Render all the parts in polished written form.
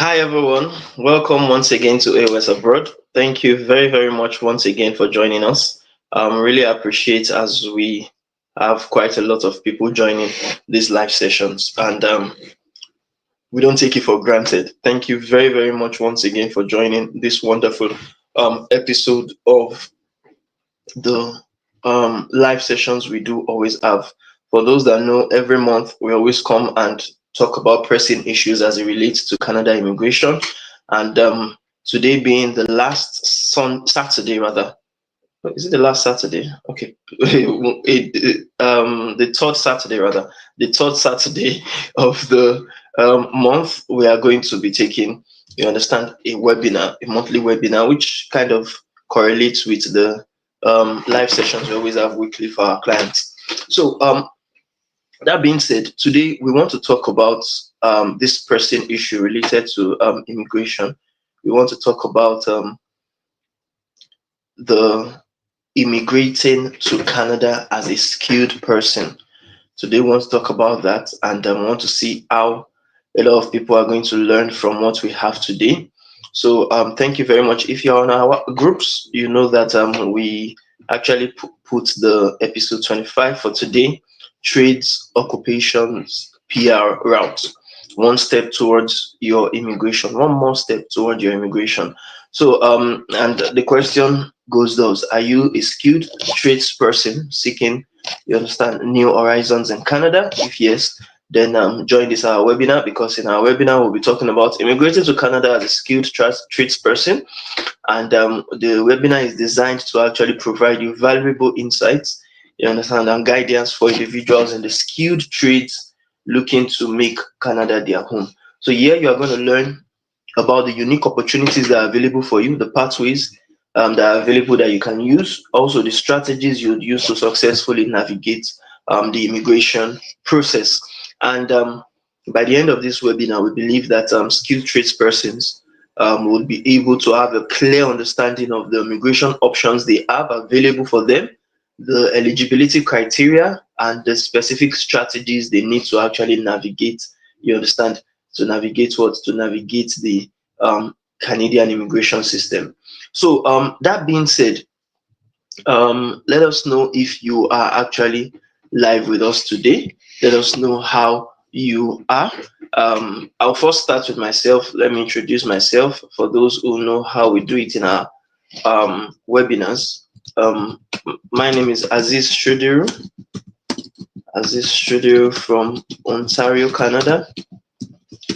Hi everyone, welcome once again to A.O.S Abroad. Thank you very, very much once again for joining us. Really appreciate as we have quite a lot of people joining these live sessions, and we don't take it for granted. Thank you very, very much once again for joining this wonderful episode of the live sessions we do always have. For those that know, every month we always come and talk about pressing issues as it relates to Canada immigration. And today being the last Saturday, rather. Is it the last Saturday? Okay. The third Saturday, rather. The third Saturday of the month, we are going to be taking, you understand, a webinar, a monthly webinar, which kind of correlates with the live sessions we always have weekly for our clients. So, that being said, today we want to talk about this pressing issue related to immigration. We want to talk about the immigrating to Canada as a skilled person. Today we want to talk about that, and we want to see how a lot of people are going to learn from what we have today. So thank you very much. If you're on our groups, you know that we actually put the episode 25 for today, trades, occupations, PR route. One step towards your immigration, one more step toward your immigration. So and the question goes those: are you a skilled tradesperson seeking, you understand, new horizons in Canada? If yes, then join this our webinar, because in our webinar we'll be talking about immigrating to Canada as a skilled tradesperson, and the webinar is designed to actually provide you valuable insights, you understand, and guidance for individuals in the skilled trades looking to make Canada their home. So here you are going to learn about the unique opportunities that are available for you, the pathways that are available that you can use, also the strategies you'd use to successfully navigate the immigration process. And by the end of this webinar, we believe that skilled tradespersons will be able to have a clear understanding of the immigration options they have available for them, the eligibility criteria, and the specific strategies they need to actually navigate. You understand? To navigate what? To navigate the Canadian immigration system. So that being said, let us know if you are actually live with us today. Let us know how you are. I'll first start with myself. Let me introduce myself for those who know how we do it in our webinars. My name is Aziz Shudiru from Ontario, Canada.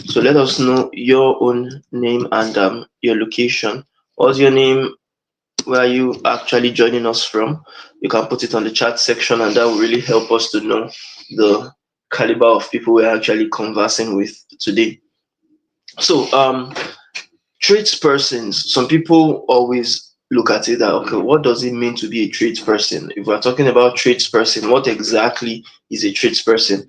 So let us know your own name and your location. What's your name? Where are you actually joining us from? You can put it on the chat section, and that will really help us to know the caliber of people we're actually conversing with today. So tradespersons, some people always look at it that, okay, what does it mean to be a tradesperson? If we're talking about tradesperson, what exactly is a tradesperson?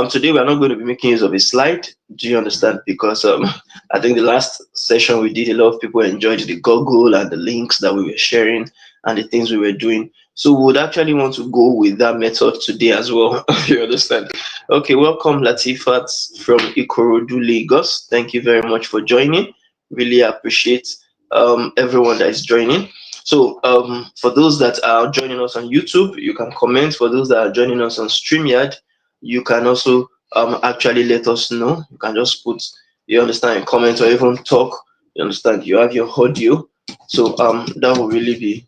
Today we're not going to be making use of a slide. Do you understand? Because I think the last session we did, a lot of people enjoyed the Google and the links that we were sharing and the things we were doing. So we would actually want to go with that method today as well. You understand? Okay, welcome Latifat from Ikorodu, Lagos. Thank you very much for joining. Really appreciate everyone that is joining. So for those that are joining us on YouTube, you can comment. For those that are joining us on StreamYard, you can also actually let us know. You can just put, you understand, a comment or even talk. You understand, you have your audio. So that will really be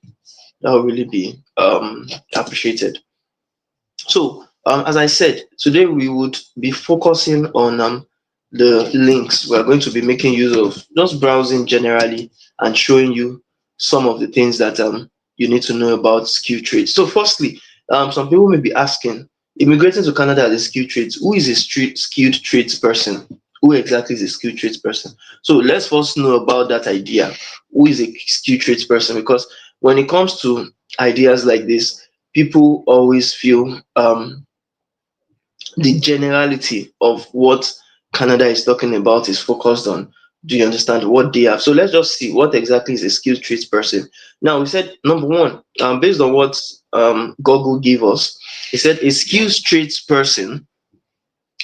appreciated. So as I said, today we would be focusing on the links we're going to be making use of, just browsing generally and showing you some of the things that you need to know about skilled trades. So firstly, some people may be asking, immigrating to Canada as a skilled trades, who is a skilled trades person? Who exactly is a skilled trades person? So let's first know about that idea. Who is a skilled trades person? Because when it comes to ideas like this, people always feel the generality of what Canada is talking about is focused on. Do you understand what they have? So let's just see what exactly is a skilled trades person. Now, we said number one, based on what Google gave us, it said a skilled trades person.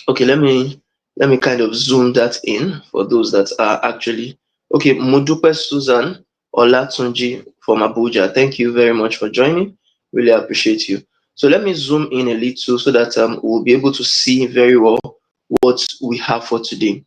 Okay, let me Let me kind of zoom that in for those that are actually okay. Modupe Susan Olatunji from Abuja. Thank you very much for joining. Really appreciate you. So let me zoom in a little so that we'll be able to see very well what we have for today.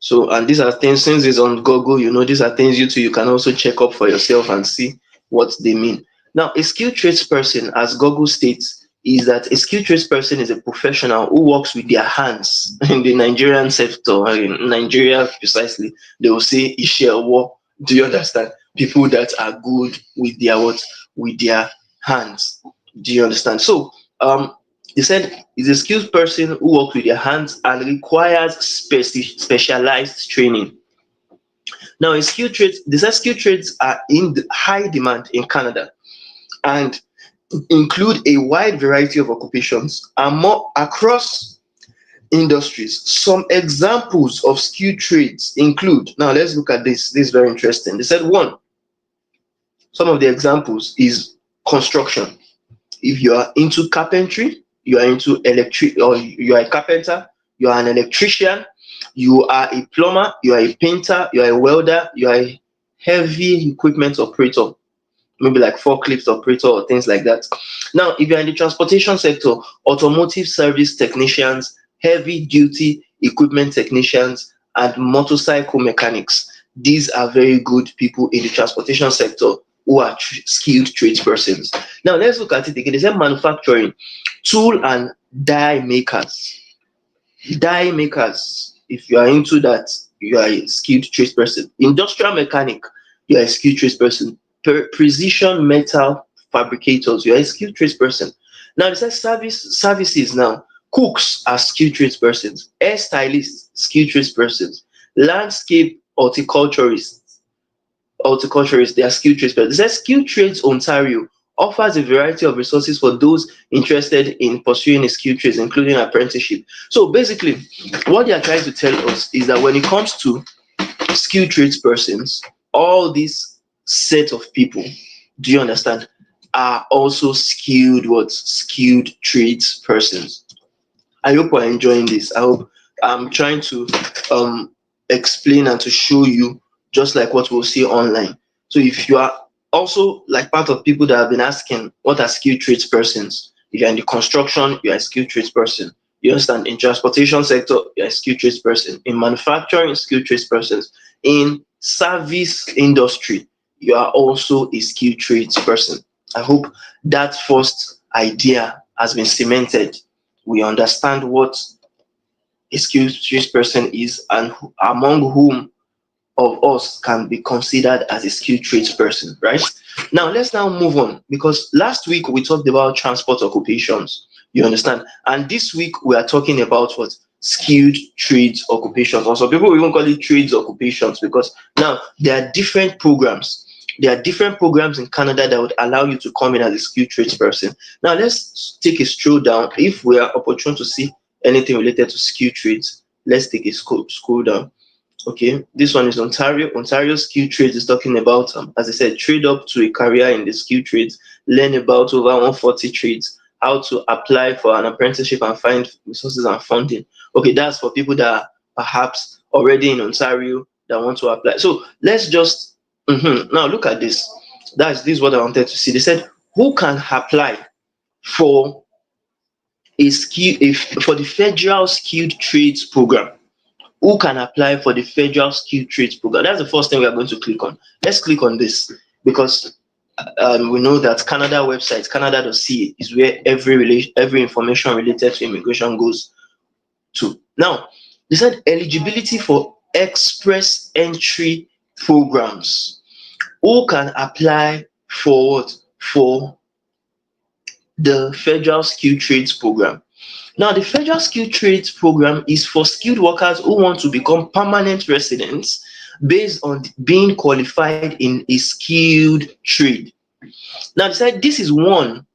So, and these are things, since it's on Google, these are things you too, you can also check up for yourself and see what they mean. Now, a skilled tradesperson, as Google states, is that a skilled tradesperson is a professional who works with their hands in the Nigerian sector, in Nigeria precisely. They will say Ishewo. Do you understand? People that are good with their what? With their hands. Do you understand? So, he said is a skilled person who works with their hands and requires specialized training. Now, in skilled trades, these skilled trades are in high demand in Canada and include a wide variety of occupations and more across industries. Some examples of skilled trades include, now let's look at this. This is very interesting. They said one, some of the examples is construction. If you are into carpentry, you are into electric, or you are a carpenter, you are an electrician, you are a plumber, you are a painter, you are a welder, you are a heavy equipment operator, maybe like forklift operator or things like that. Now, if you're in the transportation sector, automotive service technicians, heavy duty equipment technicians, and motorcycle mechanics. These are very good people in the transportation sector who are skilled tradespersons. Now, let's look at it again. They say manufacturing, tool and die makers. Die makers, if you are into that, you are a skilled tradesperson. Industrial mechanic, you are a skilled tradesperson. Precision metal fabricators, you are a skilled tradesperson. Now, it says services now. Cooks are skilled tradespersons. Hair stylists, skilled tradespersons. Landscape horticulturists, they are skilled trades. But it says Skilled Trades Ontario offers a variety of resources for those interested in pursuing a skilled trades, including apprenticeship. So basically, what they are trying to tell us is that when it comes to skilled trades persons, all these set of people, do you understand, are also skilled trades persons. I hope we're enjoying this. I hope I'm trying to um, explain and to show you just like what we'll see online. So if you are also like part of people that have been asking what are skilled trades persons, if you're in the construction, you're a skilled trades person. You understand? In transportation sector, you're a skilled trades person. In manufacturing, skilled trades persons. In service industry, you are also a skilled trades person. I hope that first idea has been cemented. We understand what a skilled tradesperson is and among whom of us can be considered as a skilled tradesperson, right? Now, let's now move on because last week we talked about transport occupations, you understand? And this week we are talking about what? Skilled trades occupations. Also, people even call it trades occupations because now there are different programs. There are different programs in Canada that would allow you to come in as a skilled tradesperson. Now, let's take a stroll down. If we are opportune to see anything related to skilled trades, let's take a scroll down. Okay, this one is Ontario. Ontario Skilled Trades is talking about, as I said, trade up to a career in the skilled trades, learn about over 140 trades, how to apply for an apprenticeship and find resources and funding. Okay, that's for people that are perhaps already in Ontario that want to apply. So let's just now look at this. This is what I wanted to see. They said, who can apply for for the federal skilled trades program? Who can apply for the federal skilled trades program? That's the first thing we are going to click on. Let's click on this because we know that Canada website, Canada.ca, is where every information related to immigration goes to. Now, they said eligibility for express entry programs. Who can apply for what? For the federal skilled trades program. Now, the Federal Skilled Trades Program is for skilled workers who want to become permanent residents based on being qualified in a skilled trade. Now, this is one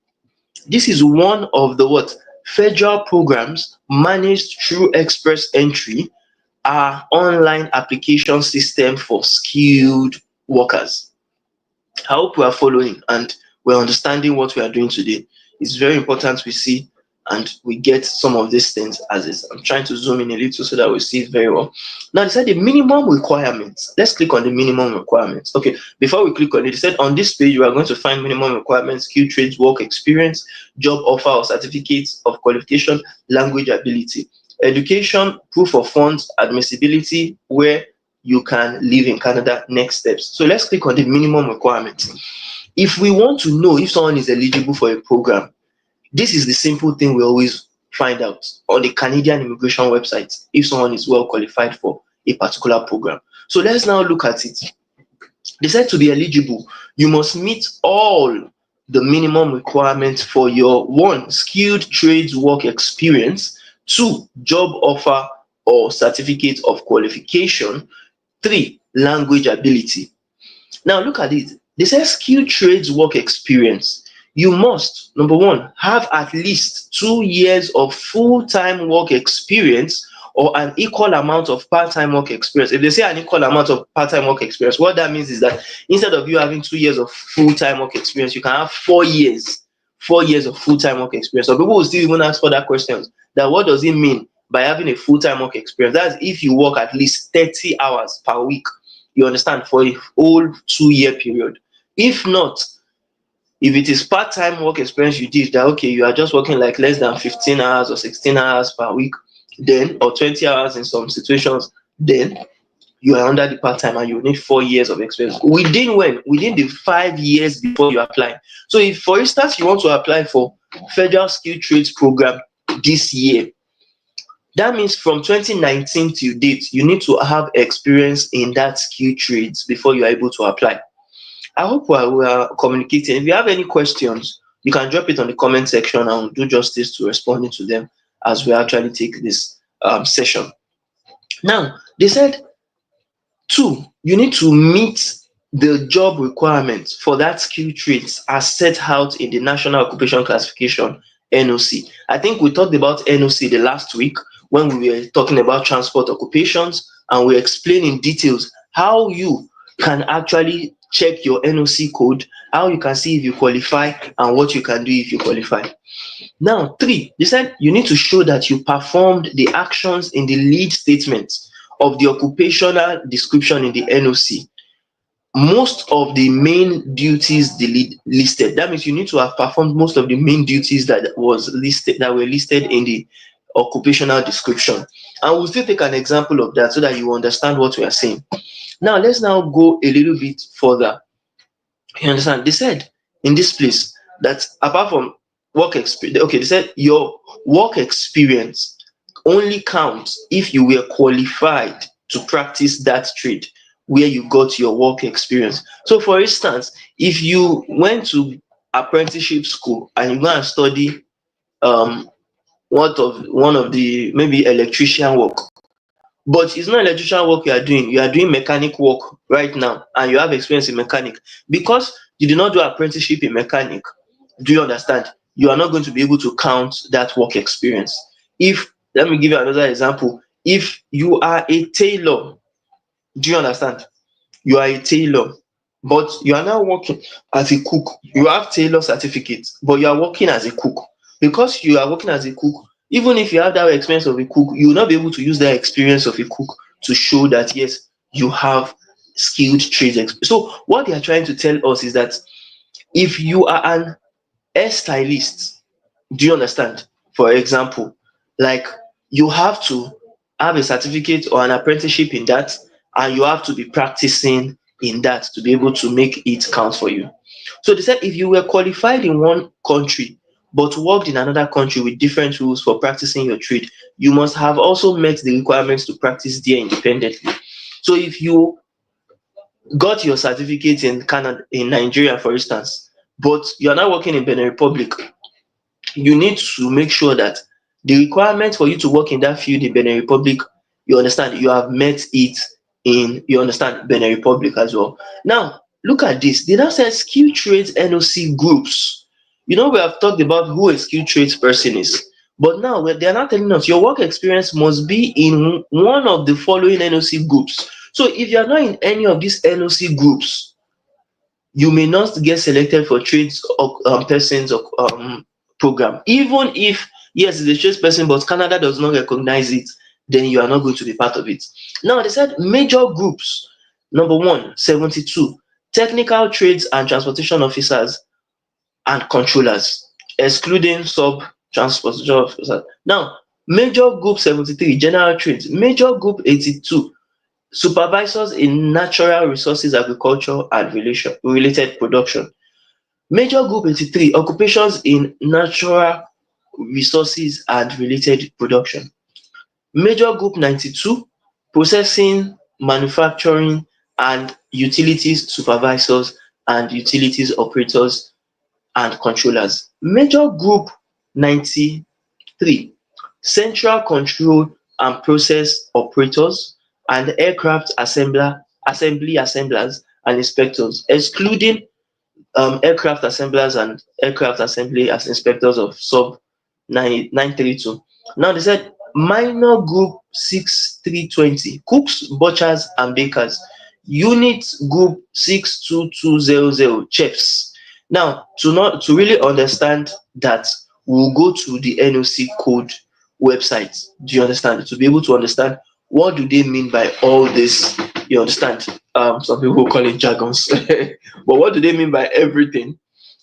of the what federal programs managed through Express Entry, our online application system for skilled workers. I hope we are following and we're understanding what we are doing today. It's very important we see and we get some of these things as is. I'm trying to zoom in a little so that we see it very well. Now they said the minimum requirements. Let's click on the minimum requirements. Okay, before we click on it, they said on this page we are going to find minimum requirements, skilled trades, work experience, job offer or certificates of qualification, language ability, education, proof of funds, admissibility, where you can live in Canada, next steps. So let's click on the minimum requirements. If we want to know if someone is eligible for a program, this is the simple thing we always find out on the Canadian immigration website, if someone is well qualified for a particular program. So let's now look at it. They said to be eligible, you must meet all the minimum requirements for your 1, skilled trades work experience, 2, job offer or certificate of qualification, 3, language ability. Now look at it. They say skilled trades work experience. You must, number 1, have at least 2 years of full-time work experience or an equal amount of part-time work experience. If they say an equal amount of part-time work experience, what that means is that instead of you having 2 years of full-time work experience, you can have 4 years, 4 years of full-time work experience. So people will still even ask further questions that what does it mean by having a full-time work experience? That's if you work at least 30 hours per week, you understand, for a whole 2-year period. If not, if it is part-time work experience you did, that okay, you are just working like less than 15 hours or 16 hours per week, then, or 20 hours in some situations, then you are under the part-time and you need 4 years of experience. Within when? Within the 5 years before you apply. So if, for instance, you want to apply for Federal Skilled Trades Program this year, that means from 2019 till date, you need to have experience in that skilled trades before you are able to apply. I hope we are communicating. If you have any questions, you can drop it on the comment section and we'll do justice to responding to them as we actually take this session. Now, they said, 2, you need to meet the job requirements for that skill trades as set out in the National Occupation Classification, NOC. I think we talked about NOC the last week when we were talking about transport occupations, and we explained in details how you can actually check your NOC code, how you can see if you qualify, and what you can do if you qualify. Now, 3, they said you need to show that you performed the actions in the lead statement of the occupational description in the NOC. Most of the main duties listed. That means you need to have performed most of the main duties that were listed in the occupational description. And we'll still take an example of that so that you understand what we are saying. Now, let's now go a little bit further. You understand? They said in this place that apart from work experience, okay, they said your work experience only counts if you were qualified to practice that trade where you got your work experience. So, for instance, if you went to apprenticeship school and you go and study one of the maybe electrician work, but it's not electrician work you are doing mechanic work right now, and you have experience in mechanic, because you did not do apprenticeship in mechanic. Do you understand? You are not going to be able to count that work experience. If, let me give you another example. If you are a tailor, do you understand? You are a tailor, but you are now working as a cook. You have tailor certificate, but you are working as a cook. Because you are working as a cook, even if you have that experience of a cook, you will not be able to use that experience of a cook to show that yes, you have skilled trades. So what they are trying to tell us is that if you are an hairstylist, do you understand? For example, like, you have to have a certificate or an apprenticeship in that, and you have to be practicing in that to be able to make it count for you. So they said if you were qualified in one country but worked in another country with different rules for practicing your trade, you must have also met the requirements to practice there independently. So if you got your certificate in Canada, in Nigeria, for instance, but you are now working in Benin Republic, you need to make sure that the requirement for you to work in that field in Benin Republic, you understand, you have met it in, you understand, Benin Republic as well. Now, look at this. They now say skilled trades NOC groups. You know, we have talked about who a skilled trades person is, but now they are now telling us your work experience must be in one of the following NOC groups. So if you are not in any of these NOC groups, you may not get selected for trades persons program, even if Yes, it's a tradesperson, but Canada does not recognize it, then you are not going to be part of it. Now they said major groups. Number one, 72, technical trades and transportation officers and controllers, excluding sub transportation officers. Now, major group 73, general trades. Major group 82, supervisors in natural resources, agriculture, and related production. Major group 83, occupations in natural resources and related production. Major group 92, processing, manufacturing, and utilities supervisors and utilities operators and controllers. Major group 93, central control and process operators and aircraft assembly assemblers and inspectors, excluding aircraft assemblers and aircraft assembly as inspectors of sub 932. Now they said minor group 6320, cooks, butchers, and bakers. Unit group 62200, chefs. Now, to really understand that, we'll go to the NOC code website. Do you understand? To be able to understand what do they mean by all this. You understand? Some people call it jargons. But what do they mean by everything?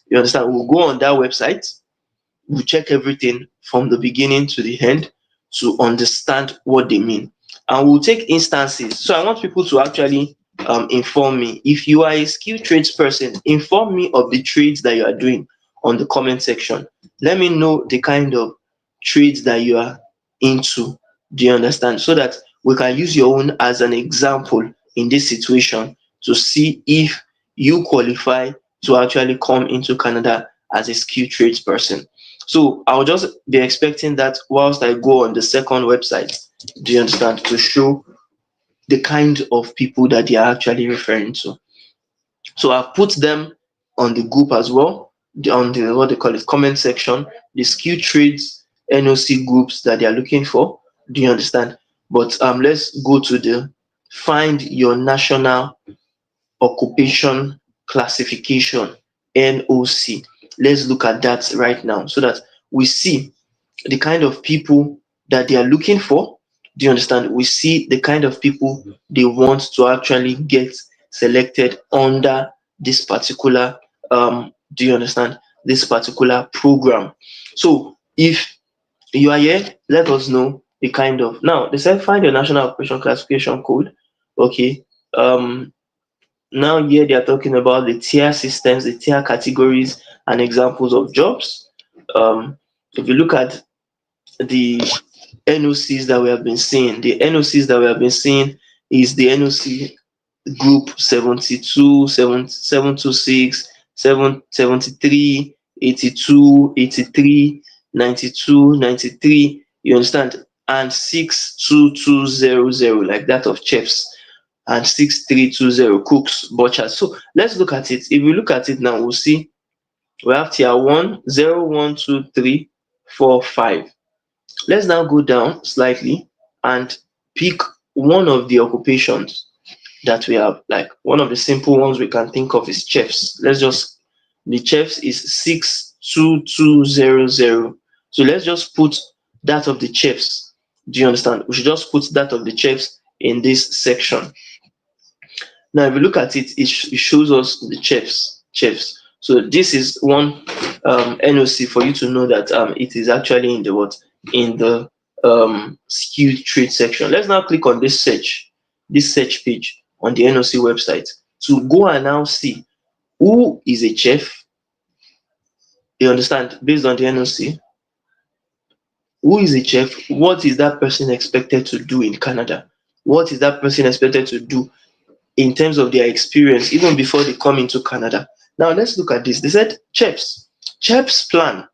You understand? We'll go on that website, we'll check everything from the beginning to the end to understand what they mean. And we'll take instances. So I want people to actually inform me. If you are a skilled tradesperson, inform me of the trades that you are doing on the comment section. Let me know the kind of trades that you are into. Do you understand? So that we can use your own as an example in this situation to see if you qualify to actually come into Canada as a skilled tradesperson. So I'll just be expecting that whilst I go on the second website, do you understand, to show the kind of people that they are actually referring to. So I've put them on the group as well, on the what they call it comment section, the skill trades NOC groups that they are looking for. Do you understand? But let's go to the find your national occupation classification, NOC. Let's look at that right now so that we see the kind of people that they are looking for. Do you understand? We see the kind of people they want to actually get selected under this particular do you understand, this particular program. So if you are here, let us know the kind of, now they said find your national occupation classification code. Okay. Now here they are talking about the tier systems, the tier categories, and examples of jobs. If you look at the NOCs that we have been seeing, the NOCs that we have been seeing is the NOC group 72, 726, 773, 82, 83, 92, 93. You understand? And 62200, like that of chefs, and 6320 cooks, butchers. So let's look at it. If we look at it now, we'll see we have tier 1, 0, 1, 2, 3, 4, 5. Let's now go down slightly and pick one of the occupations that we have. Like one of the simple ones we can think of is chefs. Let's just, the chefs is 62200. So let's just put that of the chefs. Do you understand? We should just put that of the chefs in this section. Now, if you look at it, it shows us the chefs. So this is one NOC for you to know that it is actually in the what, in the skilled trade section. Let's now click on this search page on the NOC website to go and now see who is a chef. You understand? Based on the NOC, who is a chef? What is that person expected to do in Canada? What is that person expected to do in terms of their experience even before they come into Canada? Now let's look at this. They said chefs plan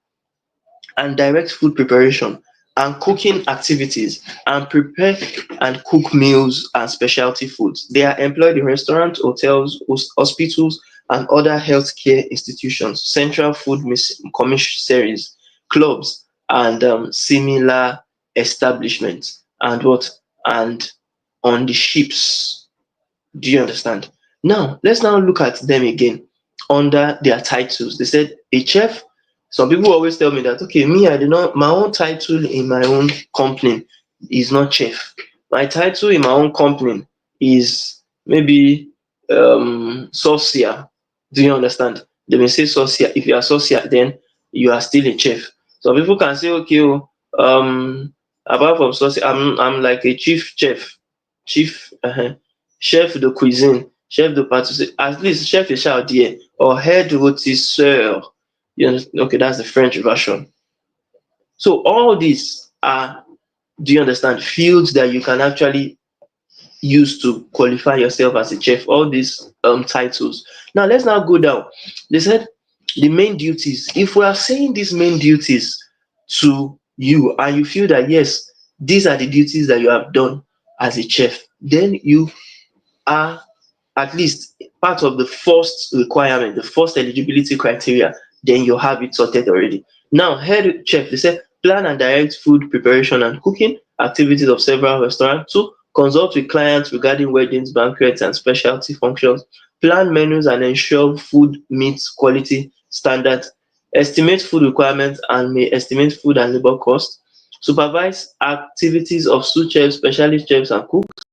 and direct food preparation and cooking activities and prepare and cook meals and specialty foods. They are employed in restaurants, hotels, hospitals, and other healthcare institutions, central food commissaries, clubs, and similar establishments. And what? And on the ships. Do you understand? Now, let's now look at them again under their titles. They said a chef Some people always tell me that, okay, me, I do not, my own title in my own company is not chef. My title in my own company is maybe saucier. Do you understand? They may say saucier. If you are saucier, then you are still a chef. Some people can say, okay, oh, apart from saucier, I'm like a chief chef, chief chef de cuisine, chef de pâtisserie, at least chef de chaudier or head rôtisseur. Okay, that's the French version. So all these are, do you understand, fields that you can actually use to qualify yourself as a chef, all these titles. Now let's now go down. They said the main duties. If we are saying these main duties to you and you feel that yes, these are the duties that you have done as a chef, then you are at least part of the first requirement, the first eligibility criteria, then you have it sorted already. Now, head chef, they say plan and direct food preparation and cooking activities of several restaurants. Two, consult with clients regarding weddings, banquets, and specialty functions. Plan menus and ensure food meets quality standards. Estimate food requirements and may estimate food and labor costs. Supervise activities of sous chefs, specialist chefs, and cooks.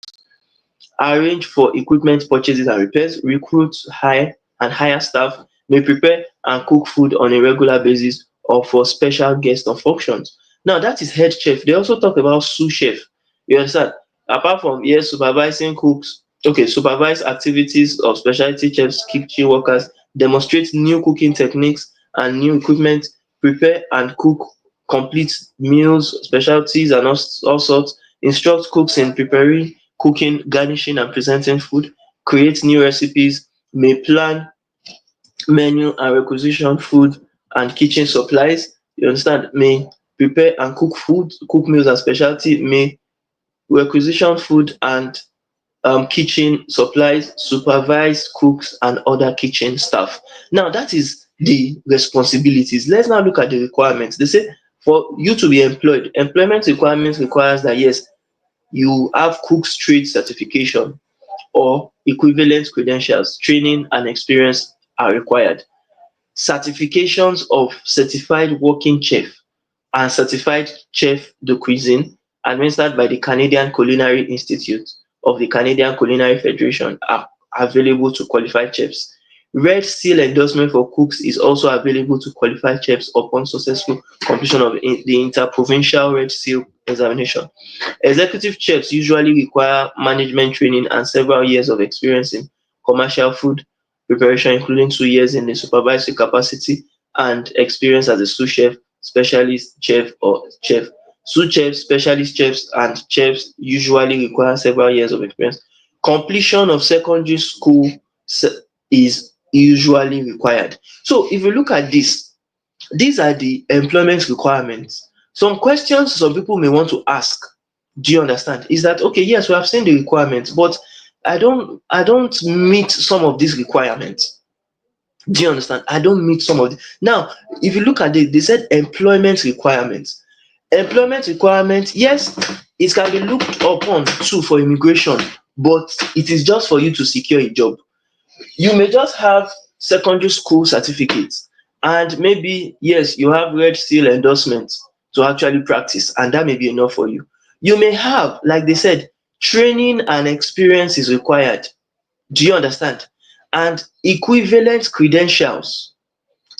Arrange for equipment purchases and repairs, recruit, hire and hire staff, may prepare and cook food on a regular basis or for special guests or functions. Now that is head chef. They also talk about sous chef. You understand? Apart from yes, supervising cooks, okay, supervise activities of specialty chefs, kitchen workers, demonstrate new cooking techniques and new equipment, prepare and cook complete meals, specialties and all sorts, instruct cooks in preparing cooking, garnishing and presenting food, create new recipes, may plan menu and requisition food and kitchen supplies. You understand? May prepare and cook food, cook meals and specialty, may requisition food and kitchen supplies, supervise cooks and other kitchen staff. Now that is the responsibilities. Let's now look at the requirements. They say for you to be employed, employment requirements requires that yes, you have cook's trade certification or equivalent credentials, training and experience are required. Certifications of certified working chef and certified chef de cuisine administered by the Canadian Culinary Institute of the Canadian Culinary Federation are available to qualified chefs. Red Seal endorsement for cooks is also available to qualified chefs upon successful completion of the interprovincial Red Seal examination. Executive chefs usually require management training and several years of experience in commercial food preparation, including 2 years in a supervisory capacity and experience as a sous chef, specialist chef, or chef. Sous chefs, specialist chefs, and chefs usually require several years of experience. Completion of secondary school is usually required. So, if you look at this, these are the employment requirements. Some questions some people may want to ask, do you understand? Is that okay? Yes, we have seen the requirements, but I don't meet some of these requirements. Do you understand? I don't meet some of the now. If you look at it, they said employment requirements. Employment requirements, yes, it can be looked upon too for immigration, but it is just for you to secure a job. You may just have secondary school certificates and maybe yes, you have red seal endorsement to actually practice, and that may be enough for you. You may have, like they said, training and experience is required. Do you understand? And equivalent credentials.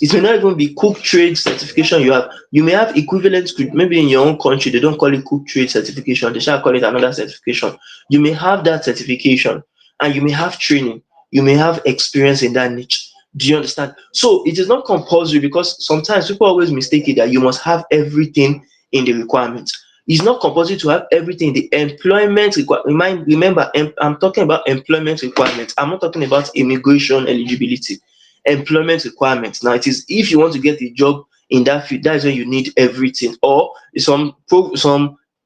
It may not even be cook trade certification you have. You may have equivalent, maybe in your own country, they don't call it cook trade certification, they shall call it another certification. You may have that certification and you may have training, you may have experience in that niche. Do you understand? So it is not compulsory because sometimes people always mistake it that you must have everything in the requirements. It's not compulsory to have everything. The employment remember, I'm talking about employment requirements. I'm not talking about immigration eligibility. Employment requirements. Now, it is if you want to get a job in that field, that is when you need everything. Or some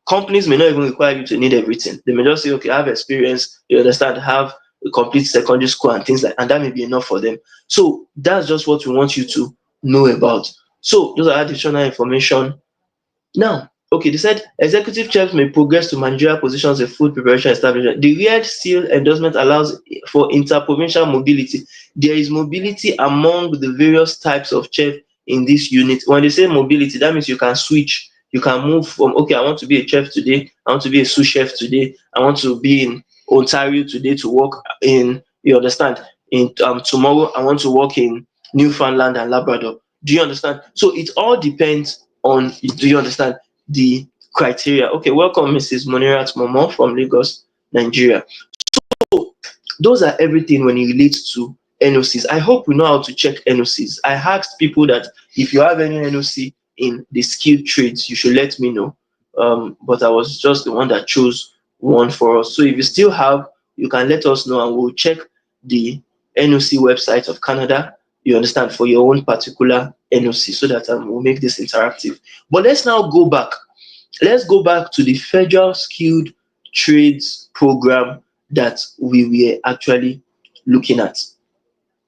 companies may not even require you to need everything. They may just say, okay, I have experience, you understand, have a complete secondary school and things like, and that may be enough for them. So that's just what we want you to know about. So those are additional information. Now, okay, they said executive chefs may progress to managerial positions in food preparation establishment. The Red Seal endorsement allows for interprovincial mobility. There is mobility among the various types of chef in this unit. When they say mobility, that means you can switch. You can move from, okay, I want to be a chef today, I want to be a sous chef today, I want to be in Ontario today to work in, you understand, in tomorrow I want to work in Newfoundland and Labrador. Do you understand? So it all depends on, do you understand, the criteria. Okay, welcome Mrs. Monirat Momo from Lagos, Nigeria. So those are everything when it relates to NOCs. I hope we know how to check NOCs. I asked people that if you have any NOC in the skilled trades, you should let me know. But I was just the one that chose one for us. So if you still have, you can let us know and we'll check the NOC website of Canada, you understand, for your own particular NOC, so that we'll make this interactive. But let's now go back. Let's go back to the Federal Skilled Trades Program that we were actually looking at.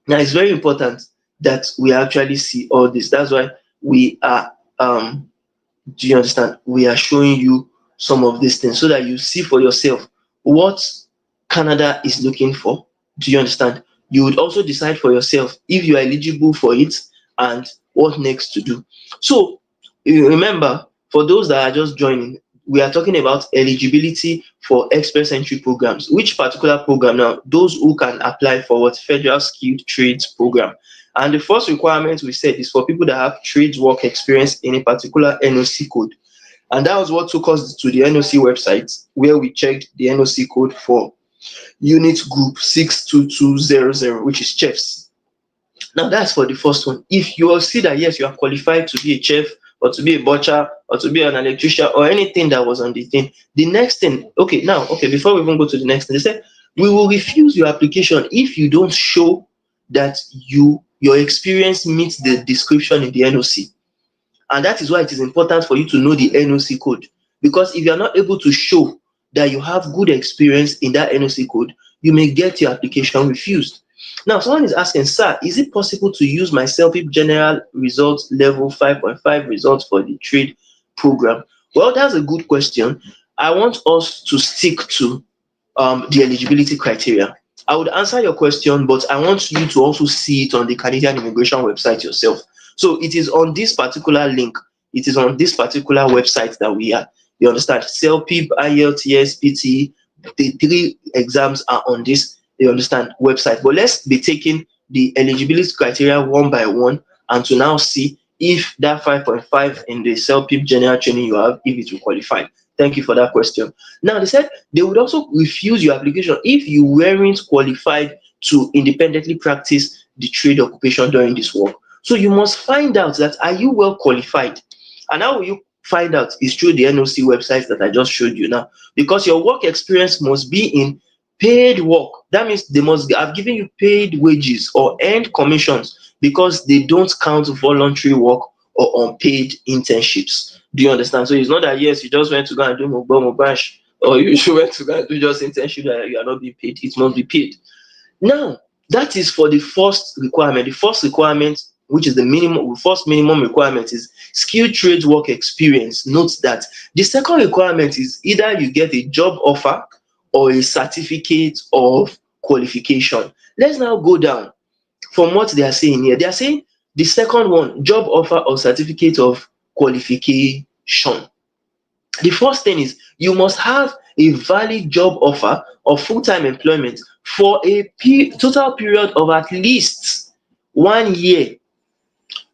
Now, it's very important that we actually see all this. That's why we are, do you understand? We are showing you some of these things so that you see for yourself what Canada is looking for. Do you understand? You would also decide for yourself if you are eligible for it and what next to do. So, you remember, for those that are just joining, we are talking about eligibility for express entry programs. Which particular program now? Those who can apply for what? Federal Skilled Trades Program. And the first requirement we said is for people that have trades work experience in a particular NOC code. And that was what took us to the NOC website, where we checked the NOC code for unit group 62200, which is chefs. Now that's for the first one. If you will see that yes, you are qualified to be a chef or to be a butcher or to be an electrician or anything that was on the thing, the next thing, okay, before we even go to the next thing, they said we will refuse your application if you don't show that your experience meets the description in the NOC. And that is why it is important for you to know the NOC code. Because if you are not able to show that you have good experience in that NOC code, you may get your application refused. Now, someone is asking, sir, is it possible to use my CELPIP general results level 5.5 results for the trade program? Well, that's a good question. I want us to stick to the eligibility criteria. I would answer your question, but I want you to also see it on the Canadian immigration website yourself. So it is on this particular link. It is on this particular website that we are. You understand? CELPIP, IELTS, PTE, the three exams are on this, you understand, website. But let's be taking the eligibility criteria one by one and to now see if that 5.5 in the CELPIP general training you have, if it will qualify. Thank you for that question. Now, they said they would also refuse your application if you weren't qualified to independently practice the trade occupation during this work. So you must find out that are you well qualified? And how will you find out? Is through the NOC website that I just showed you now. Because your work experience must be in paid work. That means they must have given you paid wages or earned commissions, because they don't count voluntary work or unpaid internships. Do you understand? So it's not that yes, you just went to go and do mobash, or you should went to go and do just internship that you are not being paid. It must be paid. Now, that is for the first requirement. The first requirement, which is the minimum, first minimum requirement, is skilled trades work experience. Note that the second requirement is either you get a job offer or a certificate of qualification. Let's now go down from what they are saying here. They are saying the second one, job offer or certificate of qualification. The first thing is you must have a valid job offer of full-time employment for a total period of at least 1 year.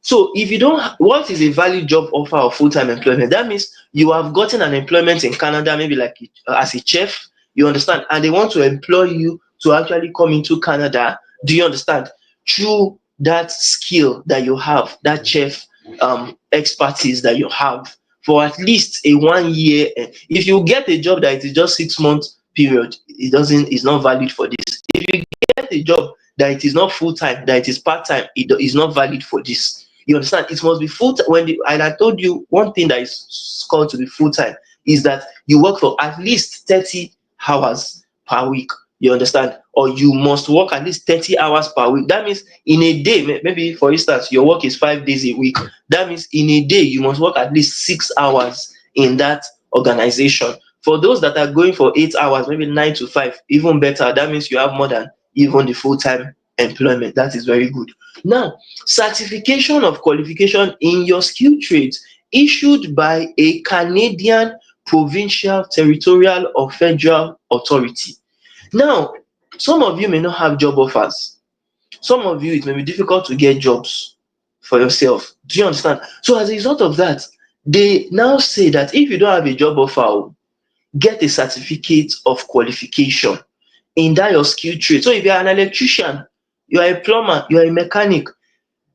So if you don't, what is a valid job offer of full-time employment? That means you have gotten an employment in Canada, maybe like as a chef, you understand, and they want to employ you to actually come into Canada. Do you understand? Through that skill that you have, that chef expertise that you have, for at least a 1 year. If you get a job that is just 6 month period, it's not valid for this. If you get a job that it is not full-time, that it is part-time, it is not valid for this. You understand? It must be full-time. And I told you one thing that is called to be full-time is that you work for at least 30 hours per week. You understand? Or you must work at least 30 hours per week. That means in a day, maybe for instance, your work is 5 days a week. That means in a day, you must work at least 6 hours in that organization. For those that are going for 8 hours, maybe 9 to 5, even better. That means you have more than even the full-time employment. That is very good. Now, certification of qualification in your skilled trades issued by a Canadian provincial, territorial, or federal authority. Now, some of you may not have job offers. Some of you, it may be difficult to get jobs for yourself. Do you understand? So as a result of that, they now say that if you don't have a job offer, get a certificate of qualification in that your skill trade. So if you are an electrician, you are a plumber, you are a mechanic,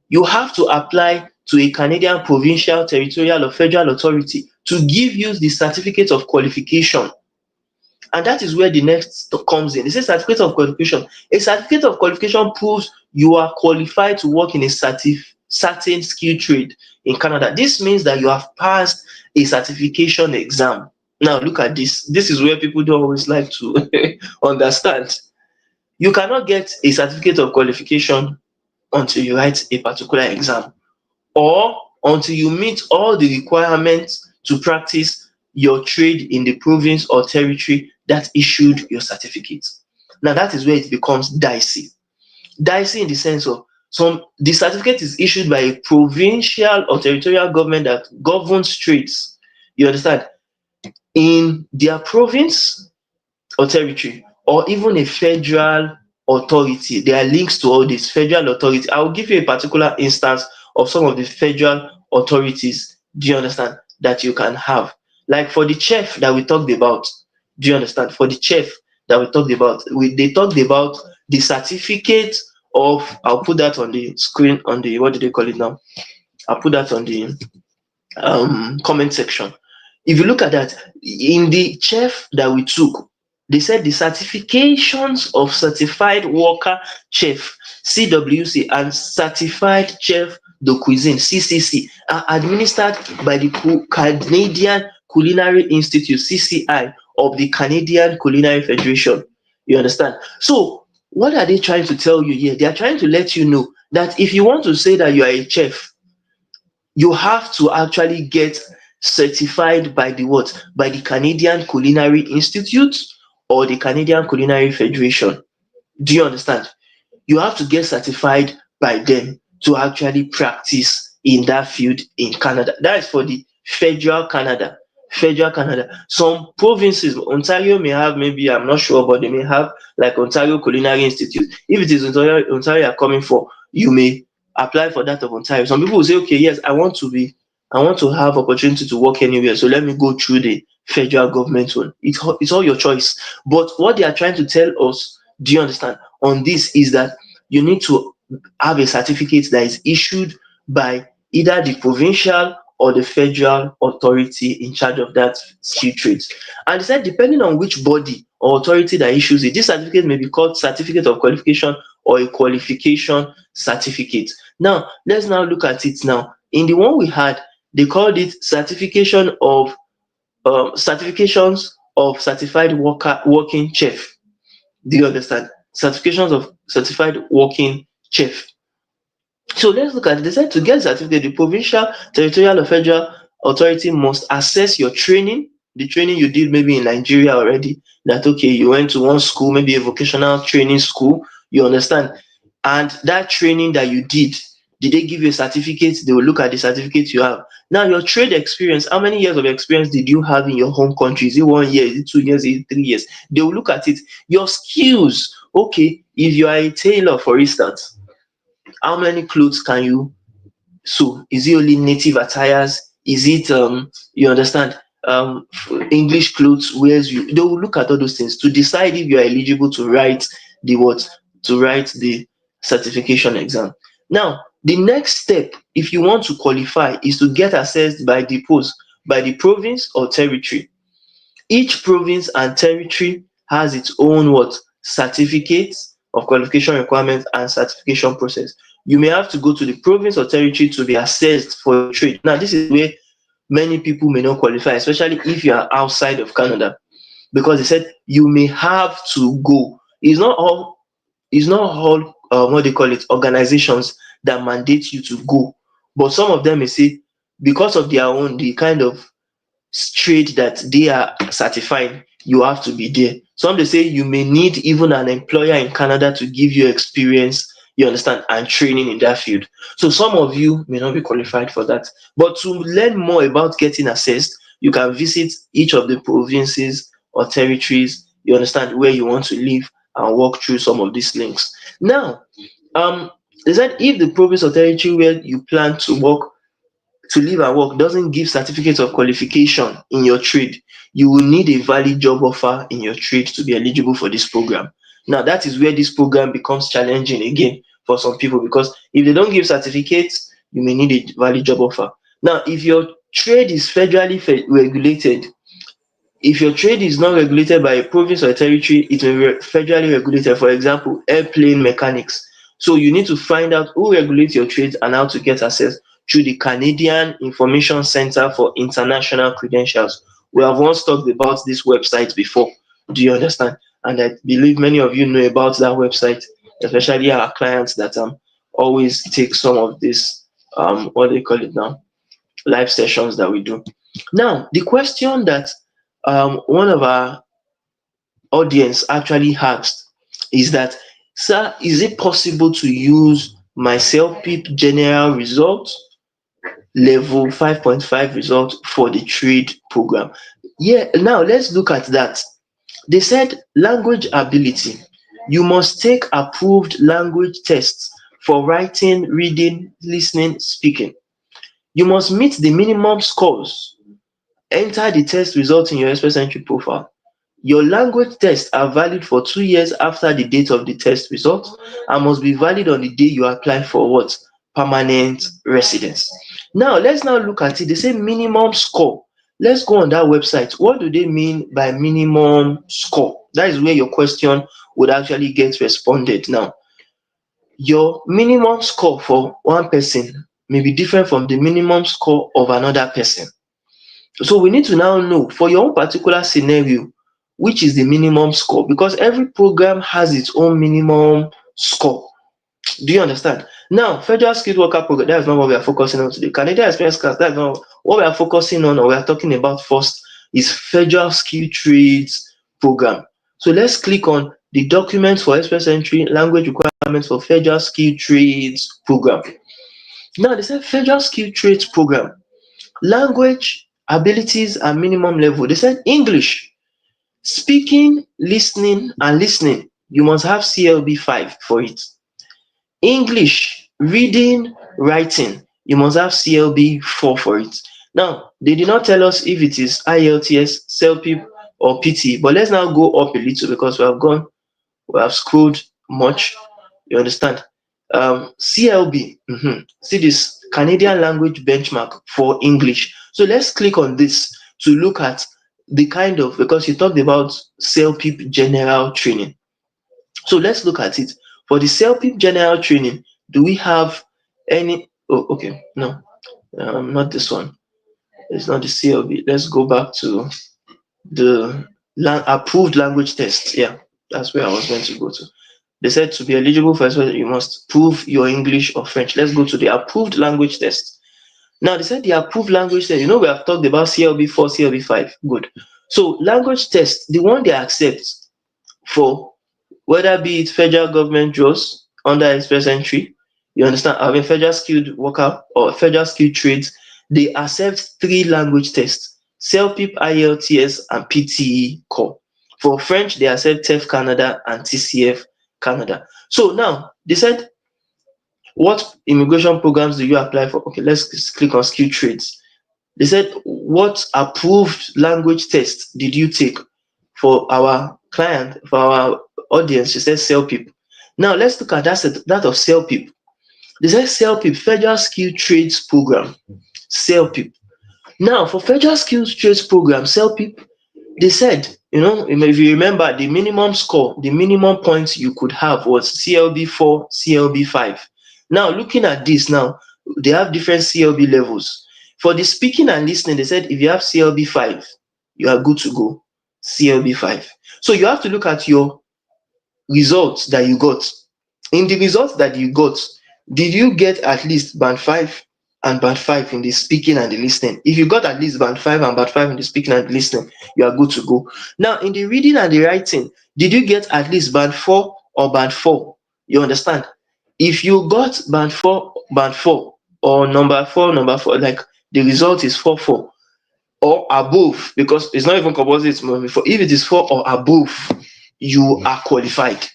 you have to apply to a Canadian provincial, territorial, or federal authority to give you the certificate of qualification. And that is where the next comes in. It says certificate of qualification. A certificate of qualification proves you are qualified to work in a certain skill trade in Canada. This means that you have passed a certification exam. Now look at this. This is where people don't always like to understand. You cannot get a certificate of qualification until you write a particular exam, or until you meet all the requirements to practice your trade in the province or territory that issued your certificate. Now that is where it becomes dicey. Dicey in the sense of the certificate is issued by a provincial or territorial government that governs trades. You understand? In their province or territory, or even a federal authority. There are links to all this. Federal authority. I will give you a particular instance of some of the federal authorities. Do you understand? That you can have. Like for the chef that we talked about. Do you understand? For the chef that we talked about, they talked about the certificate of. I'll put that on the screen. On the, what do they call it now? I'll put that on the comment section. If you look at that, in the chef that we took, they said the certifications of certified worker chef CWC and certified chef de cuisine CCC are administered by the Canadian Culinary Institute CCI of the Canadian Culinary Federation. You understand? So what are they trying to tell you here? They are trying to let you know that if you want to say that you are a chef, you have to actually get certified by the what? By the Canadian Culinary Institute or the Canadian Culinary Federation. Do you understand? You have to get certified by them to actually practice in that field in Canada. That is for the federal Canada. Federal Canada. Some provinces, Ontario may have, maybe, I'm not sure, but they may have like Ontario Culinary Institute. If it is Ontario you are coming for, you may apply for that of Ontario. Some people will say, okay, yes, I want to have opportunity to work anywhere, so let me go through the federal government one. It's all your choice. But what they are trying to tell us, do you understand, on this is that you need to have a certificate that is issued by either the provincial or the federal authority in charge of that skill trades. And they said depending on which body or authority that issues it, this certificate may be called certificate of qualification or a qualification certificate. Now let's now look at it now. In the one we had, they called it certification of certifications of certified working chef. Do you understand? Certifications of certified working chef. So let's look at it. They said to get certificate, the provincial, territorial, or federal authority must assess your training, the training you did maybe in Nigeria already. That okay, you went to one school, maybe a vocational training school. You understand? And that training that you did they give you a certificate? They will look at the certificate you have. Now, your trade experience, how many years of experience did you have in your home country? Is it 1 year? Is it 2 years? Is it 3 years? They will look at it. Your skills. Okay, if you are a tailor, for instance, how many clothes can you sew? Is it only native attires? Is it you understand, English clothes? Where's you? They will look at all those things to decide if you are eligible to write the what? To write the certification exam. Now, the next step, if you want to qualify, is to get assessed by the by the province or territory. Each province and territory has its own what? Certificates of qualification requirements and certification process. You may have to go to the province or territory to be assessed for your trade. Now, this is where many people may not qualify, especially if you are outside of Canada, because they said you may have to go. It's not all what they call it, organizations that mandate you to go, but some of them may say because of their own, the kind of trade that they are certifying, you have to be there. Some they say you may need even an employer in Canada to give you experience you understand, and training in that field. So some of you may not be qualified for that. But to learn more about getting assessed, you can visit each of the provinces or territories, you understand, where you want to live, and walk through some of these links. Now, um, they said if the province or territory where you plan to live and work doesn't give certificate of qualification in your trade, you will need a valid job offer in your trade to be eligible for this program. Now, that is where this program becomes challenging again for some people, because if they don't give certificates, you may need a valid job offer. Now, if your trade is federally regulated, if your trade is not regulated by a province or a territory, it will be federally regulated. For example, airplane mechanics. So you need to find out who regulates your trade and how to get access through the Canadian Information Center for International Credentials. We have once talked about this website before. Do you understand? And I believe many of you know about that website, especially our clients that always take some of this what do you call it now, live sessions that we do. Now, the question that one of our audience actually asked is that, sir, is it possible to use my self-pip general result level 5.5 result for the trade program? Yeah, now let's look at that. They said language ability. You must take approved language tests for writing, reading, listening, speaking. You must meet the minimum scores. Enter the test results in your express entry profile. Your language tests are valid for 2 years after the date of the test result and must be valid on the day you apply for what? Permanent residence. Now, let's now look at it. They say minimum score. Let's go on that website. What do they mean by minimum score? That is where your question would actually get responded. Now, your minimum score for one person may be different from the minimum score of another person. So we need to now know for your own particular scenario, which is the minimum score, because every program has its own minimum score. Do you understand? Now, federal skilled worker program, that's not what we are focusing on today. Canadian experience class, that's not what we are focusing on, or we are talking about first, is federal skilled trades program. So let's click on the documents for express entry, language requirements for federal skilled trades program. Now, they said federal skilled trades program. Language abilities and minimum level. They said English, speaking, and listening. You must have CLB 5 for it. English, reading, writing. You must have CLB 4 for it. Now, they did not tell us if it is IELTS, CELPIP, or PT, but let's now go up a little because we have scrolled much. You understand? CLB. See this Canadian language benchmark for English. So let's click on this to look at the kind of, because you talked about CELPIP general training. So let's look at it. For the CELPIP general training, do we have any? Oh, okay, no, not this one. It's not the CLB. Let's go back to the approved language test. Yeah, that's where I was going to go to. They said to be eligible for SOS, you must prove your English or French. Let's go to the approved language test. Now, they said the approved language test, we have talked about CLB 4, CLB 5. Good. So, language test, the one they accept for whether be it federal government jobs under express entry, you understand, having federal skilled worker or federal skilled trades, they accept 3 language tests: CELPIP, IELTS, and PTE core. For French, they accept TEF Canada and TCF Canada. So now they said, what immigration programs do you apply for? Okay, let's click on skilled trades. They said, what approved language test did you take? For our client, for our audience, she said CELPIP. Now let's look at that of CELPIP. They said CELPIP, Federal Skilled Trades Program. CELPIP. Now for Federal Skilled Trades Program, CELPIP, they said, if you remember, the minimum score, the minimum points you could have was CLB 4, CLB 5. Now, looking at this now, they have different CLB levels. For the speaking and listening, they said if you have CLB 5, you are good to go. CLB 5. So you have to look at your results that you got. In the results that you got, did you get at least band 5 and band 5 in the speaking and the listening? If you got at least band 5 and band 5 in the speaking and the listening, you are good to go. Now, in the reading and the writing, did you get at least band 4 or band 4? You understand? If you got band four, or number four, like the result is 4 4 or above, because it's not even compulsory it's more before. If it is 4 or above, you are qualified.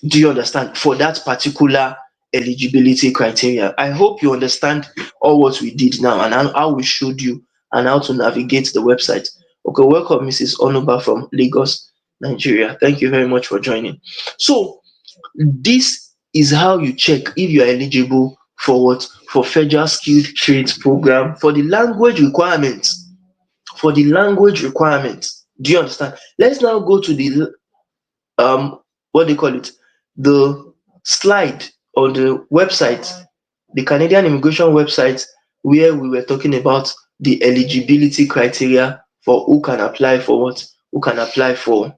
Do you understand? For that particular eligibility criteria. I hope you understand all what we did now, and how we showed you and how to navigate the website. Okay, welcome, Mrs. Onuba from Lagos, Nigeria. Thank you very much for joining. So this is how you check if you are eligible for what? For Federal Skilled Trades Program, for the language requirements. For the language requirements. Do you understand? Let's now go to the what do you call it? The slide on the website, the Canadian immigration website, where we were talking about the eligibility criteria for who can apply for what? Who can apply for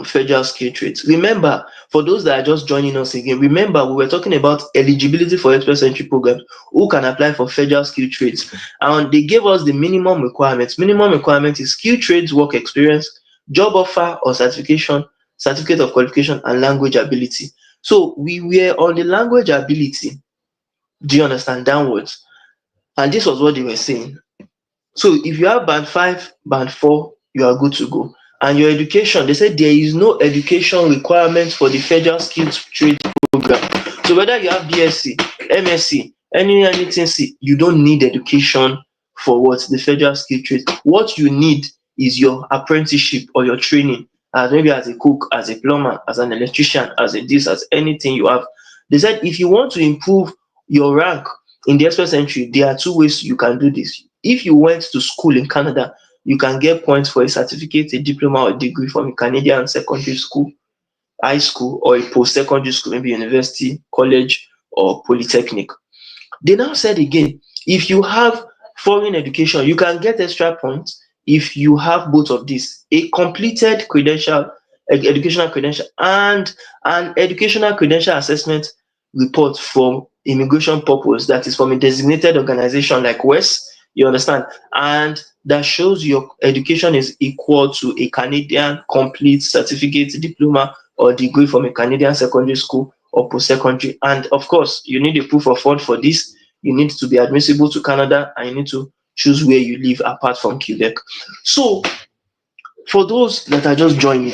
federal skill trades. Remember, for those that are just joining us again, remember we were talking about eligibility for express entry programs, who can apply for federal skill trades, and they gave us the minimum requirements. Minimum requirement is skill trades work experience, job offer or certification, certificate of qualification, and language ability. So we were on the language ability. Do you understand? Downwards, and this was what they were saying. So if you have band five, band four, you are good to go. And your education, they said there is no education requirement for the federal skilled trade program. So whether you have BSc, MSc, anything C, you don't need education for what? The federal skilled trade. What you need is your apprenticeship or your training, as maybe as a cook, as a plumber, as an electrician, as a this, as anything you have. They said if you want to improve your rank in the express entry, there are two ways you can do this. If you went to school in Canada, you can get points for a certificate, a diploma, or a degree from a Canadian secondary school, high school, or a post-secondary school, maybe university, college, or polytechnic. They now said again, if you have foreign education, you can get extra points if you have both of these: a completed credential, educational credential, and an educational credential assessment report for immigration purpose, that is from a designated organization like A.O.S. You understand? And that shows your education is equal to a Canadian complete certificate, diploma, or degree from a Canadian secondary school or post-secondary. And of course, you need a proof of fund for this. You need to be admissible to Canada, and you need to choose where you live apart from Quebec. So for those that are just joining,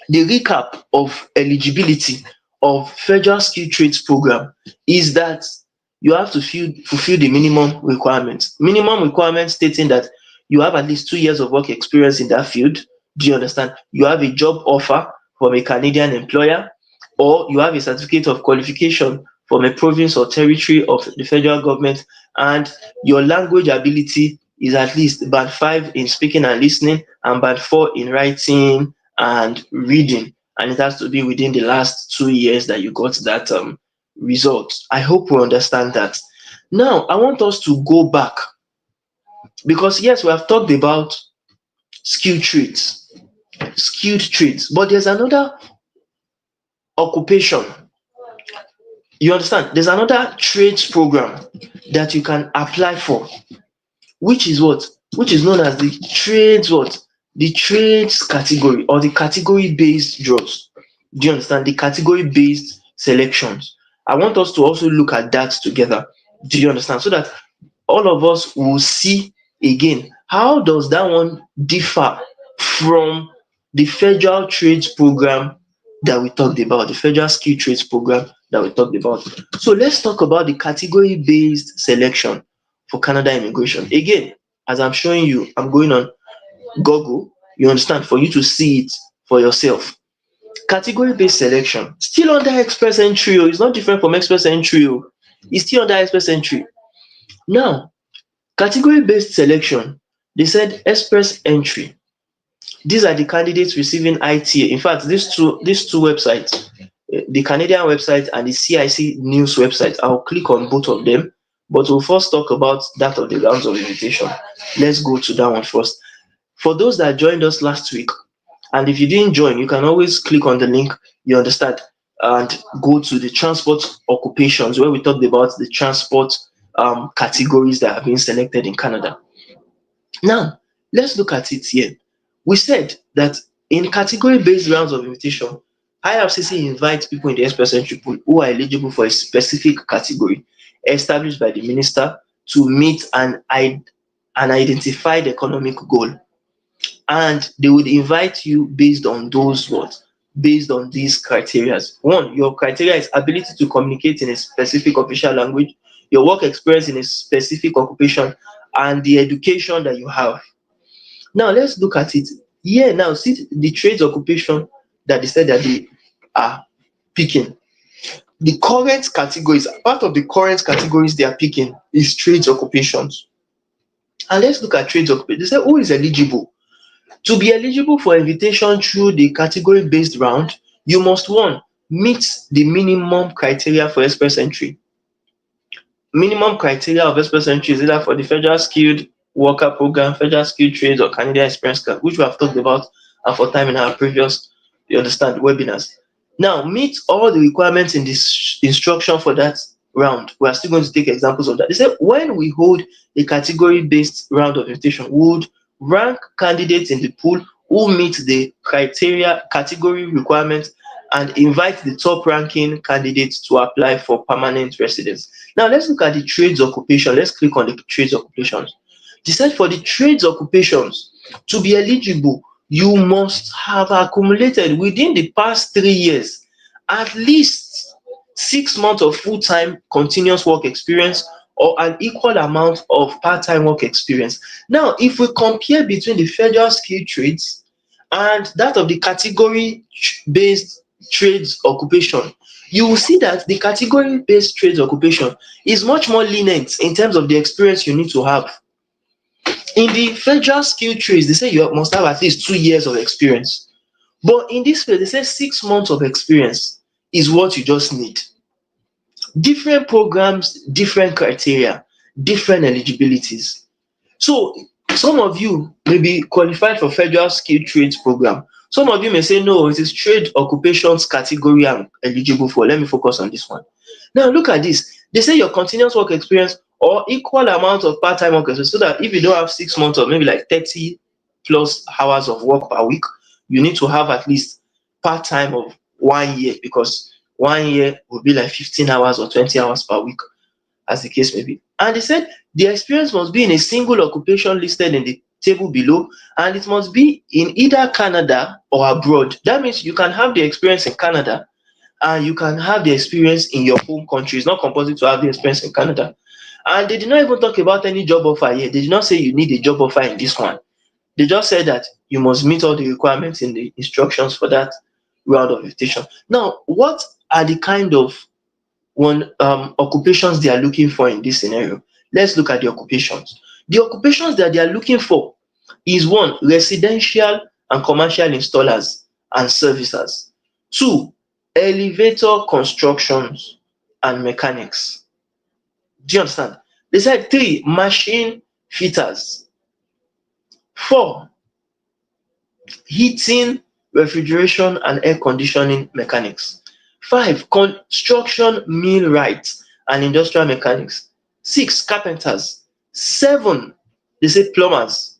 the recap of eligibility of federal skill trades program is that you have to fulfill the minimum requirements. Minimum requirements stating that you have at least 2 years of work experience in that field. Do you understand? You have a job offer from a Canadian employer, or you have a certificate of qualification from a province or territory of the federal government, and your language ability is at least band 5 in speaking and listening, and band 4 in writing and reading, and it has to be within the last 2 years that you got that result. I hope we understand that. Now I want us to go back, because yes, we have talked about skilled trades, but there's another occupation. You understand? There's another trades program that you can apply for, which is what? Which is known as the trades what? The trades category, or the category based draws. Do you understand? The category based selections. I want us to also look at that together. Do you understand? So that all of us will see again, how does that one differ from the federal trades program that we talked about, the federal skill trades program that we talked about. So let's talk about the category based selection for Canada immigration. Again, as I'm showing you, I'm going on Google, you understand, for you to see it for yourself. Category based selection, still under express entry. It's not different from express entry. It's still under express entry. Now, category based selection, they said express entry. These are the candidates receiving ITA. In fact, these two websites, the Canadian website and the CIC news website, I'll click on both of them, but we'll first talk about that of the rounds of invitation. Let's go to that one first. For those that joined us last week, and if you didn't join, you can always click on the link, you understand, and go to the transport occupations, where we talked about the transport categories that have been selected in Canada. Now, let's look at it here. We said that in category based rounds of invitation, IRCC invites people in the express entry pool who are eligible for a specific category established by the minister to meet an identified economic goal, and they would invite you based on those what? Based on these criteria. One, your criteria is ability to communicate in a specific official language, your work experience in a specific occupation, and the education that you have. Now let's look at it. Here now, see the trades occupation that they said that they are picking. The current categories, part of the current categories they are picking is trades occupations. And let's look at trades occupation. They say who is eligible. To be eligible for invitation through the category-based round, you must one, meet the minimum criteria for express entry. Minimum criteria of express entry is either for the Federal Skilled Worker Program, Federal Skilled Trades, or Canadian Experience Card, which we have talked about and for time in our previous, you understand, webinars. Now, meet all the requirements in this instruction for that round. We are still going to take examples of that. They say when we hold a category-based round of invitation, we would rank candidates in the pool who meet the criteria, category requirements, and invite the top ranking candidates to apply for permanent residence. Now let's look at the trades occupation. Let's click on the trades occupations. Decide for the trades occupations to be eligible, you must have accumulated within the past 3 years at least 6 months of full-time continuous work experience or an equal amount of part-time work experience. Now, if we compare between the federal skilled trades and that of the category-based trades occupation, you will see that the category-based trades occupation is much more lenient in terms of the experience you need to have. In the federal skilled trades, they say you must have at least 2 years of experience. But in this field, they say 6 months of experience is what you just need. Different programs, different criteria, different eligibilities. So some of you may be qualified for federal skilled trades program. Some of you may say, no, it is trade occupations category I'm eligible for. Let me focus on this one. Now look at this. They say your continuous work experience or equal amount of part-time work experience, so that if you don't have 6 months or maybe like 30 plus hours of work per week, you need to have at least part-time of 1 year, because 1 year will be like 15 hours or 20 hours per week, as the case may be. And they said the experience must be in a single occupation listed in the table below, and it must be in either Canada or abroad. That means you can have the experience in Canada and you can have the experience in your home country. It's not compulsory to have the experience in Canada. And they did not even talk about any job offer here. They did not say you need a job offer in this one. They just said that you must meet all the requirements in the instructions for that round of invitation. Now, what are the kind of occupations they are looking for in this scenario? Let's look at the occupations. The occupations that they are looking for is one, residential and commercial installers and servicers. Two, elevator constructions and mechanics. Do you understand? They said three, machine fitters. Four, heating, refrigeration, and air conditioning mechanics. Five, construction millwrights and industrial mechanics. Six, carpenters. Seven, they say plumbers.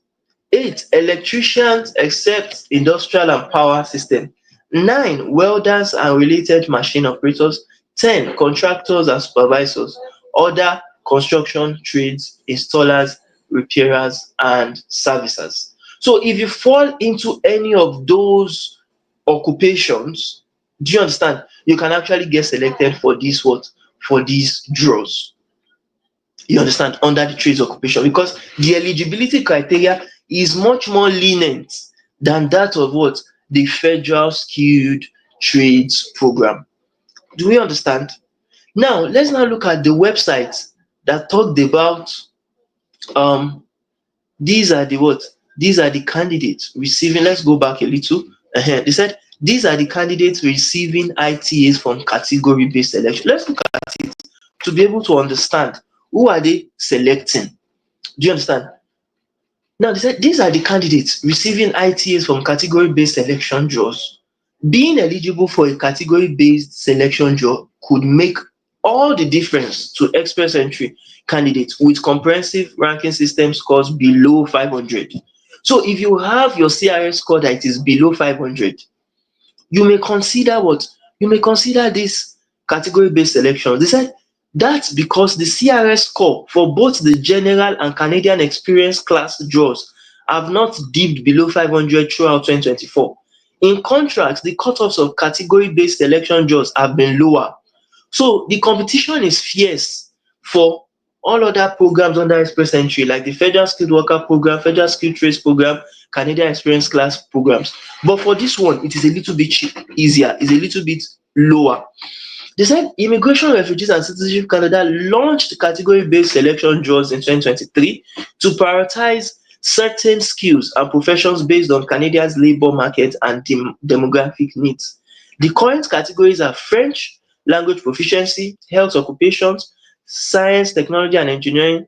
Eight, electricians except industrial and power system. Nine, welders and related machine operators. 10, contractors and supervisors. Other construction trades, installers, repairers, and servicers. So if you fall into any of those occupations, do you understand? You can actually get selected for this what? For these draws. You understand? Under the trades occupation, because the eligibility criteria is much more lenient than that of what? The federal skilled trades program. Do we understand? Now let's now look at the website that talked about these are the what? These are the candidates receiving. Let's go back a little. They said these are the candidates receiving ITAs from category-based selection. Let's look at it to be able to understand who are they selecting. Do you understand? Now they said these are the candidates receiving ITAs from category-based selection draws. Being eligible for a category-based selection draw could make all the difference to express entry candidates with comprehensive ranking system scores below 500. So if you have your CRS score that is below 500, you may consider what? You may consider this category-based selection. They said that's because the CRS score for both the general and Canadian experience class draws have not dipped below 500 throughout 2024. In contrast, the cutoffs of category-based selection draws have been lower. So the competition is fierce for all other programs under express entry, like the Federal Skilled Worker Program, Federal Skilled Trades Program, Canadian Experience Class programs. But for this one, it is a little bit easier, it's a little bit lower. They said Immigration, Refugees and Citizenship Canada launched category-based selection draws in 2023 to prioritize certain skills and professions based on Canadians' labour market and demographic needs. The current categories are French language proficiency, health occupations, science, technology and engineering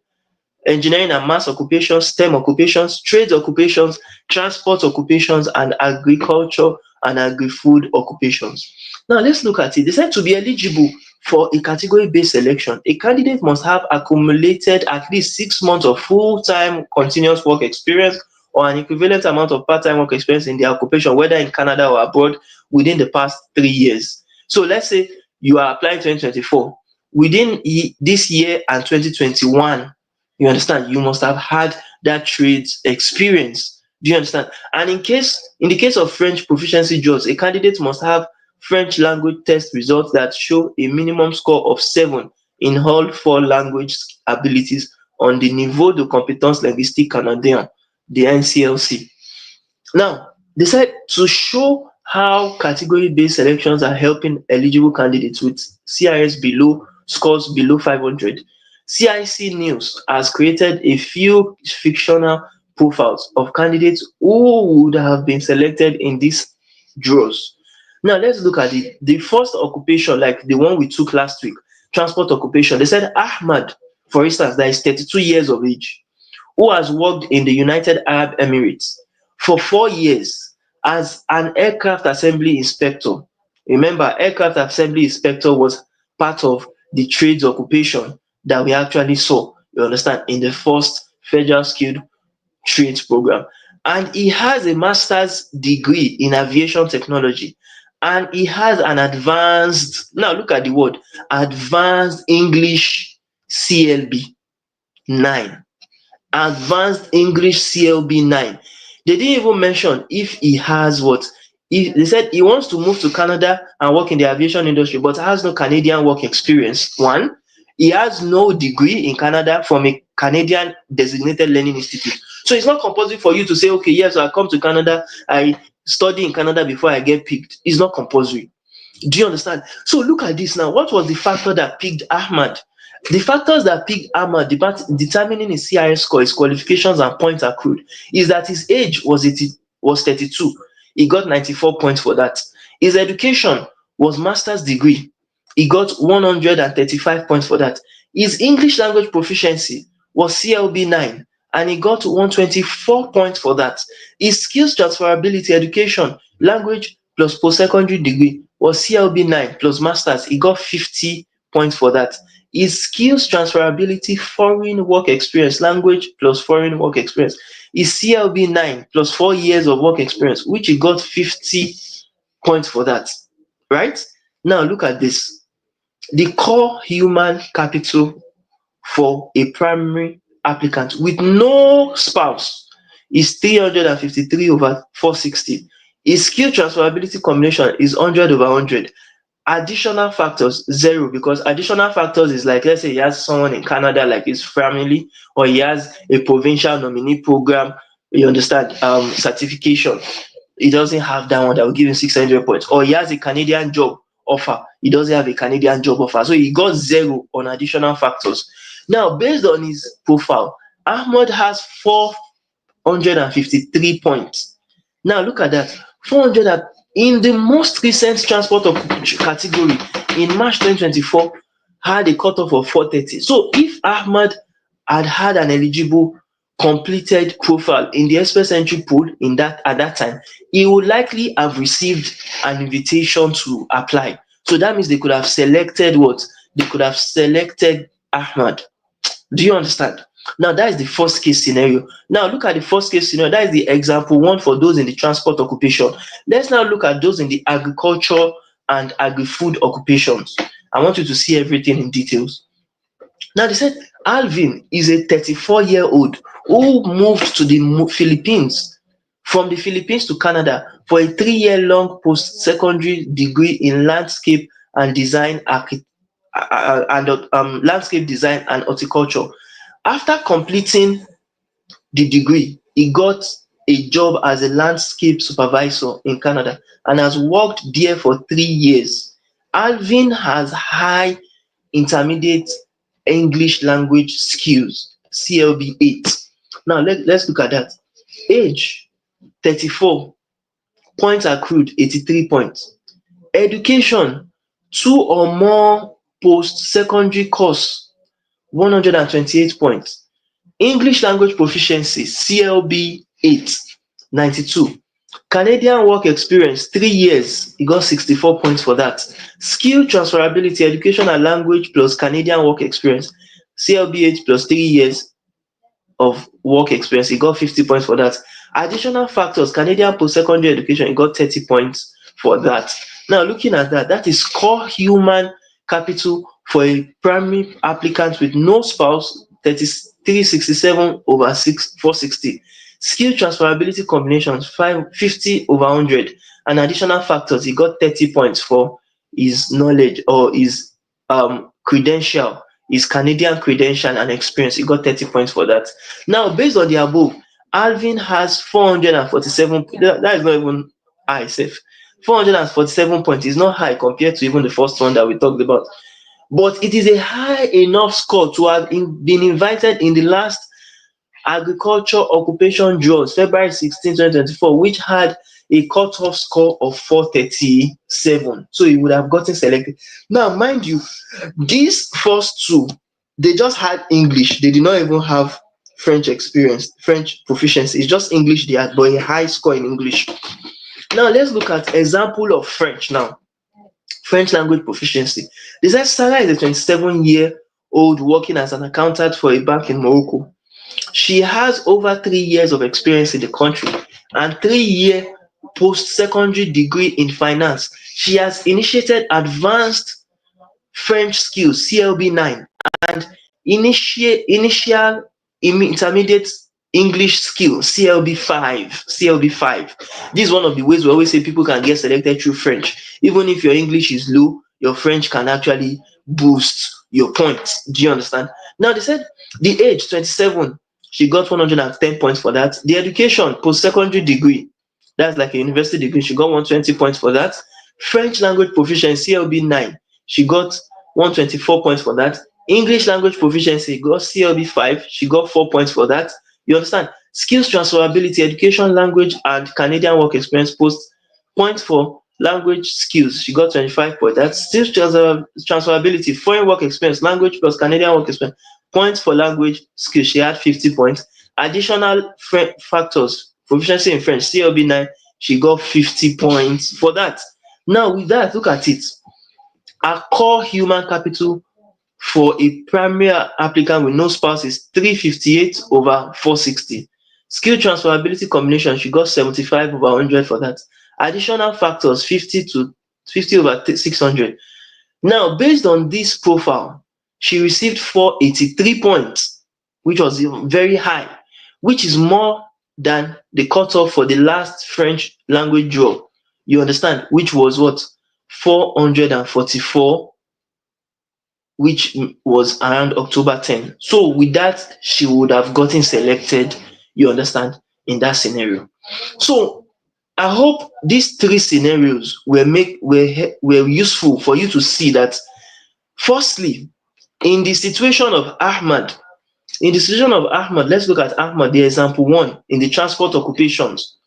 and mass occupations, STEM occupations, trades occupations, transport occupations, and agriculture and agri-food occupations. Now let's look at it. They said to be eligible for a category-based selection, a candidate must have accumulated at least 6 months of full-time continuous work experience or an equivalent amount of part-time work experience in their occupation, whether in Canada or abroad, within the past 3 years. So let's say you are applying 2024. Within this year and 2021, you understand, you must have had that trades experience. Do you understand? And in the case of French proficiency jobs, a candidate must have French language test results that show a minimum score of 7 in all 4 language abilities on the Niveau de compétence linguistique canadien, the NCLC. Now, they said to show how category-based selections are helping eligible candidates with CRS below scores below 500. CIC News has created a few fictional profiles of candidates who would have been selected in these draws. Now, let's look at it. The first occupation, like the one we took last week, transport occupation, they said Ahmad, for instance, that is 32 years of age, who has worked in the United Arab Emirates for 4 years as an aircraft assembly inspector. Remember, aircraft assembly inspector was part of the trades occupation that we actually saw, you understand, in the first Federal Skilled Trades program. And he has a master's degree in aviation technology. And he has an advanced, now look at the word, advanced English CLB 9. Advanced English CLB 9. They didn't even mention if he has what. If they said he wants to move to Canada and work in the aviation industry, but has no Canadian work experience. One, he has no degree in Canada from a Canadian designated learning institute. So it's not compulsory for you to say, okay, yes, I come to Canada, I study in Canada before I get picked. It's not compulsory. Do you understand? So look at this now. What was the factor that picked Ahmad? The factors that picked Ahmad determining his CIS score, his qualifications and points accrued, is that his age was 32. He got 94 points for that. His education was master's degree. He got 135 points for that. His English language proficiency was CLB 9 and he got 124 points for that. His skills transferability education, language plus post-secondary degree was CLB 9 plus masters. He got 50 points for that. His skills transferability foreign work experience, language plus foreign work experience, is CLB 9 plus 4 years of work experience, which he got 50 points for that. Right? Now look at this. The core human capital for a primary applicant with no spouse is 353 over 460. His skill transferability combination is 100 over 100. Additional factors 0, because additional factors is like, let's say he has someone in Canada like his family, or he has a provincial nominee program, you understand, certification. He doesn't have that one that will give him 600 points, or he has a Canadian job offer, he doesn't have a Canadian job offer, so he got 0 on additional factors. Now based on his profile, Ahmad has 453 points. Now look at that, 400 in the most recent transport category in March 2024 had a cutoff of 430. So if Ahmad had an eligible completed profile in the express entry pool in that at that time, he would likely have received an invitation to apply. So that means they could have selected what? They could have selected Ahmad. Do you understand? Now that is the first case scenario. Now look at the first case scenario. That is the example one for those in the transport occupation. Let's now look at those in the agriculture and agri-food occupations. I want you to see everything in details. Now they said Alvin is a 34-year-old who moved to the Philippines from the Philippines to Canada for a 3-year-long post-secondary degree in landscape and design landscape design and horticulture. After completing the degree, he got a job as a landscape supervisor in Canada and has worked there for 3 years. Alvin has high intermediate English language skills, CLB 8. Now let's look at that. Age 34, points accrued 83 points. Education, two or more post-secondary course, 128 points. English language proficiency, CLB 8, 92. Canadian work experience, 3 years, he got 64 points for that. Skill transferability, education and language plus Canadian work experience, CLB 8 plus 3 years of work experience, he got 50 points for that. Additional factors, Canadian post-secondary education, he got 30 points for that. Now looking at that, that is core human capital for a primary applicant with no spouse, 3367 over 460. Skill transferability combinations, 50 over 100. And additional factors, he got 30 points for his knowledge or his credential, his Canadian credential and experience. He got 30 points for that. Now, based on the above, Alvin has 447. That is not even high, safe. 447 points is not high compared to even the first one that we talked about. But it is a high enough score to have been invited in the last agriculture occupation draws, February 16, 2024, which had a cutoff score of 437. So he would have gotten selected. Now, mind you, these first two, they just had English. They did not even have French experience, French proficiency. It's just English they had, but a high score in English. Now, let's look at example of French now. French language proficiency. They said Sarah is a 27-year-old working as an accountant for a bank in Morocco. She has over 3 years of experience in the country and 3-year post-secondary degree in finance. She has initiated advanced French skills, CLB 9, and initial intermediate English skills, CLB 5. CLB 5. This is one of the ways we always say people can get selected through French. Even if your English is low, your French can actually boost your points. Do you understand? Now they said the age 27, she got 110 points for that. The education, post-secondary degree, that's like a university degree, she got 120 points for that. French language proficiency, CLB 9, she got 124 points for that. English language proficiency, got CLB 5, she got 4 points for that. You understand? Skills transferability, education, language, and Canadian work experience post points for language skills. She got 25 points. That's skills transferability, foreign work experience, language plus Canadian work experience. Points for language skills. She had 50 points. Additional factors, proficiency in French, CLB 9, she got 50 points for that. Now, with that, look at it. Our core human capital for a primary applicant with no spouse is 358 over 460. Skill transferability combination, she got 75 over 100 for that. Additional factors, 50 over 600. Now, based on this profile, she received 483 points, which was very high, which is more than the cutoff for the last French language draw. You understand? Which was what? 444, which was around October 10. So with that, she would have gotten selected, you understand, in that scenario. So I hope these three scenarios were useful for you to see that, firstly, in the situation of Ahmad, let's look at Ahmad, the example one in the transport occupations.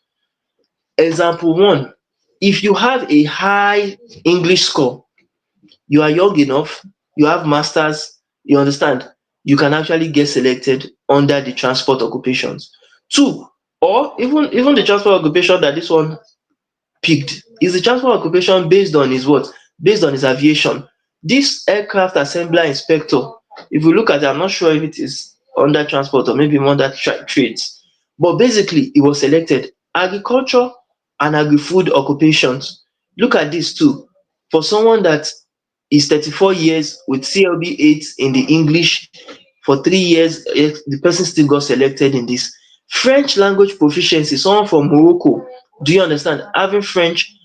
Example one, if you have a high English score, you are young enough, you have masters, you understand, you can actually get selected under the transport occupations. Two, or even the transport occupation that this one picked is the transport occupation based on his what? Based on his aviation. This aircraft assembler inspector, if you look at it, I'm not sure if it is under transport or maybe under trades. But basically, he was selected agriculture and agri-food occupations. Look at this too. For someone that is 34 years with CLB 8 in the English for 3 years, the person still got selected in this. French language proficiency, someone from Morocco. Do you understand? Having French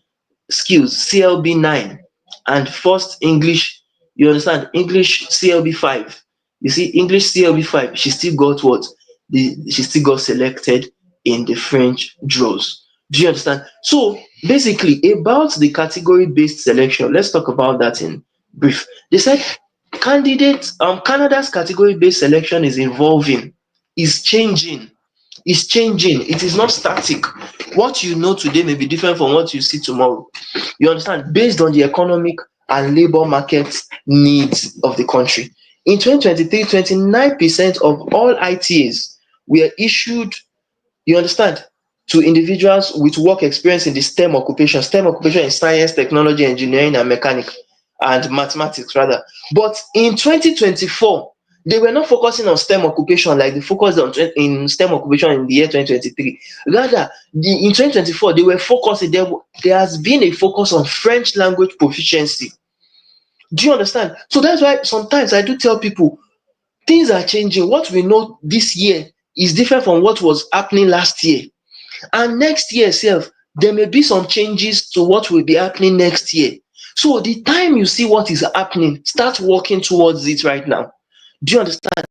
skills, CLB 9, and first English, you understand, English CLB 5. You see, English CLB 5, she still got what? She still got selected in the French draws. Do you understand? So basically, about the category based selection, let's talk about that in brief. They said Canada's category based selection is evolving, is changing, it is not static. What you know today may be different from what you see tomorrow. You understand? Based on the economic and labor market needs of the country. In 2023, 29% of all ITAs were issued, you understand, to individuals with work experience in the STEM occupation. STEM occupation is science, technology, engineering, and mechanics, and mathematics rather. But in 2024, they were not focusing on STEM occupation like they focused on in STEM occupation in the year 2023. Rather, in 2024, they were focusing, there has been a focus on French language proficiency. Do you understand? So that's why sometimes I do tell people things are changing. What we know this year is different from what was happening last year. And next year itself, there may be some changes to what will be happening next year. So the time you see what is happening, start working towards it right now. Do you understand?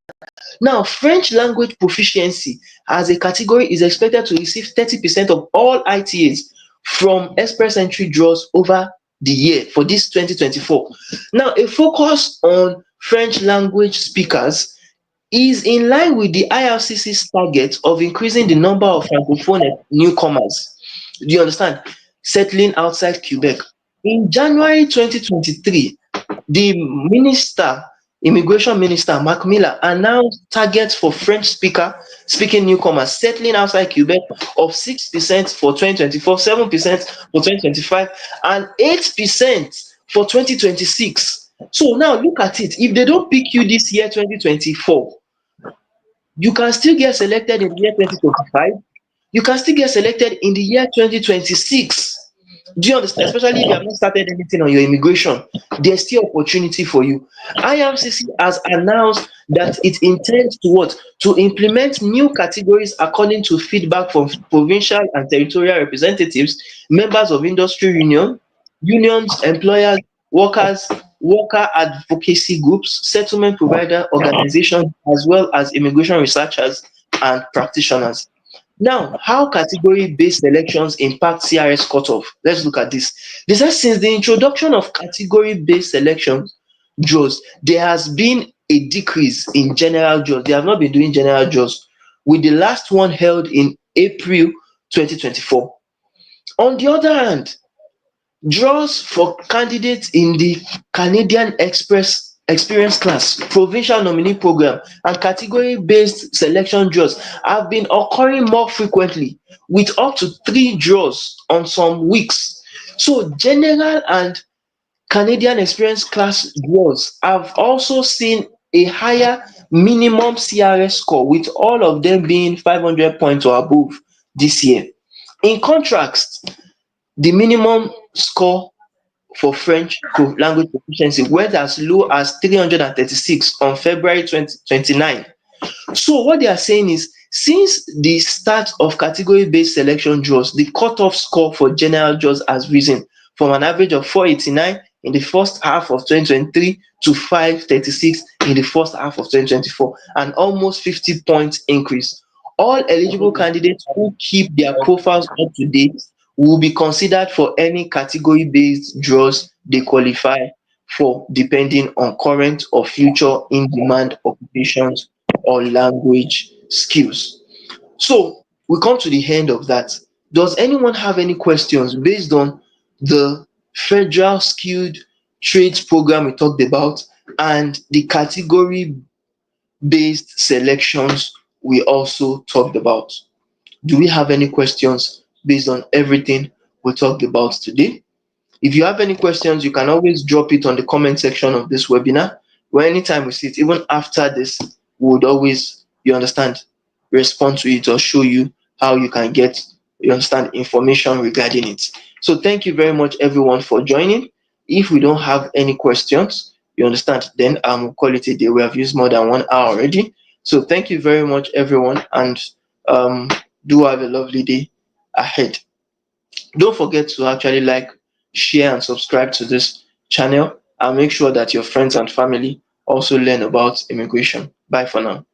Now, French language proficiency as a category is expected to receive 30% of all ITAs from express entry draws over the year for this 2024. Now, a focus on French language speakers is in line with the IRCC's target of increasing the number of francophone newcomers. Do you understand? Settling outside Quebec. In January 2023, the immigration minister, Mark Miller, announced targets for French speaking newcomers settling outside Quebec of 6% for 2024, 7% for 2025, and 8% for 2026. So now look at it. If they don't pick you this year, 2024, you can still get selected in the year 2025. You can still get selected in the year 2026. Do you understand? Especially if you have not started anything on your immigration, there's still opportunity for you. IRCC has announced that it intends to what? To implement new categories according to feedback from provincial and territorial representatives, members of industry unions, employers, workers, worker advocacy groups, settlement provider organizations, as well as immigration researchers and practitioners. Now, how category-based selections impact CRS cutoff? Let's look at this. They said since the introduction of category-based selection draws, there has been a decrease in general draws. They have not been doing general draws, with the last one held in April 2024. On the other hand, draws for candidates in the Canadian Experience Class, Provincial Nominee Program, and category-based selection draws have been occurring more frequently, with up to 3 draws on some weeks. So general and Canadian Experience Class draws have also seen a higher minimum CRS score, with all of them being 500 points or above this year. In contrast, the minimum score for French language proficiency went as low as 336 on February 2029. So what they are saying is, since the start of category-based selection draws, the cutoff score for general draws has risen from an average of 489 in the first half of 2023 to 536 in the first half of 2024, an almost 50 points increase. All eligible candidates who keep their profiles up to date will be considered for any category-based draws they qualify for, depending on current or future in-demand occupations or language skills. So we come to the end of that. Does anyone have any questions based on the federal skilled trades program we talked about and the category based selections we also talked about? Do we have any questions based on everything we talked about today? If you have any questions, you can always drop it on the comment section of this webinar, or anytime we see it, even after this, we would always you understand, respond to it or show you how you can get, you understand, information regarding it. So thank you very much everyone for joining. If we don't have any questions, you understand, then we'll call it a day. We have used more than 1 hour already. So thank you very much everyone, and um, do have a lovely day ahead. Don't forget to actually like, share, and subscribe to this channel, and make sure that your friends and family also learn about immigration. Bye for now.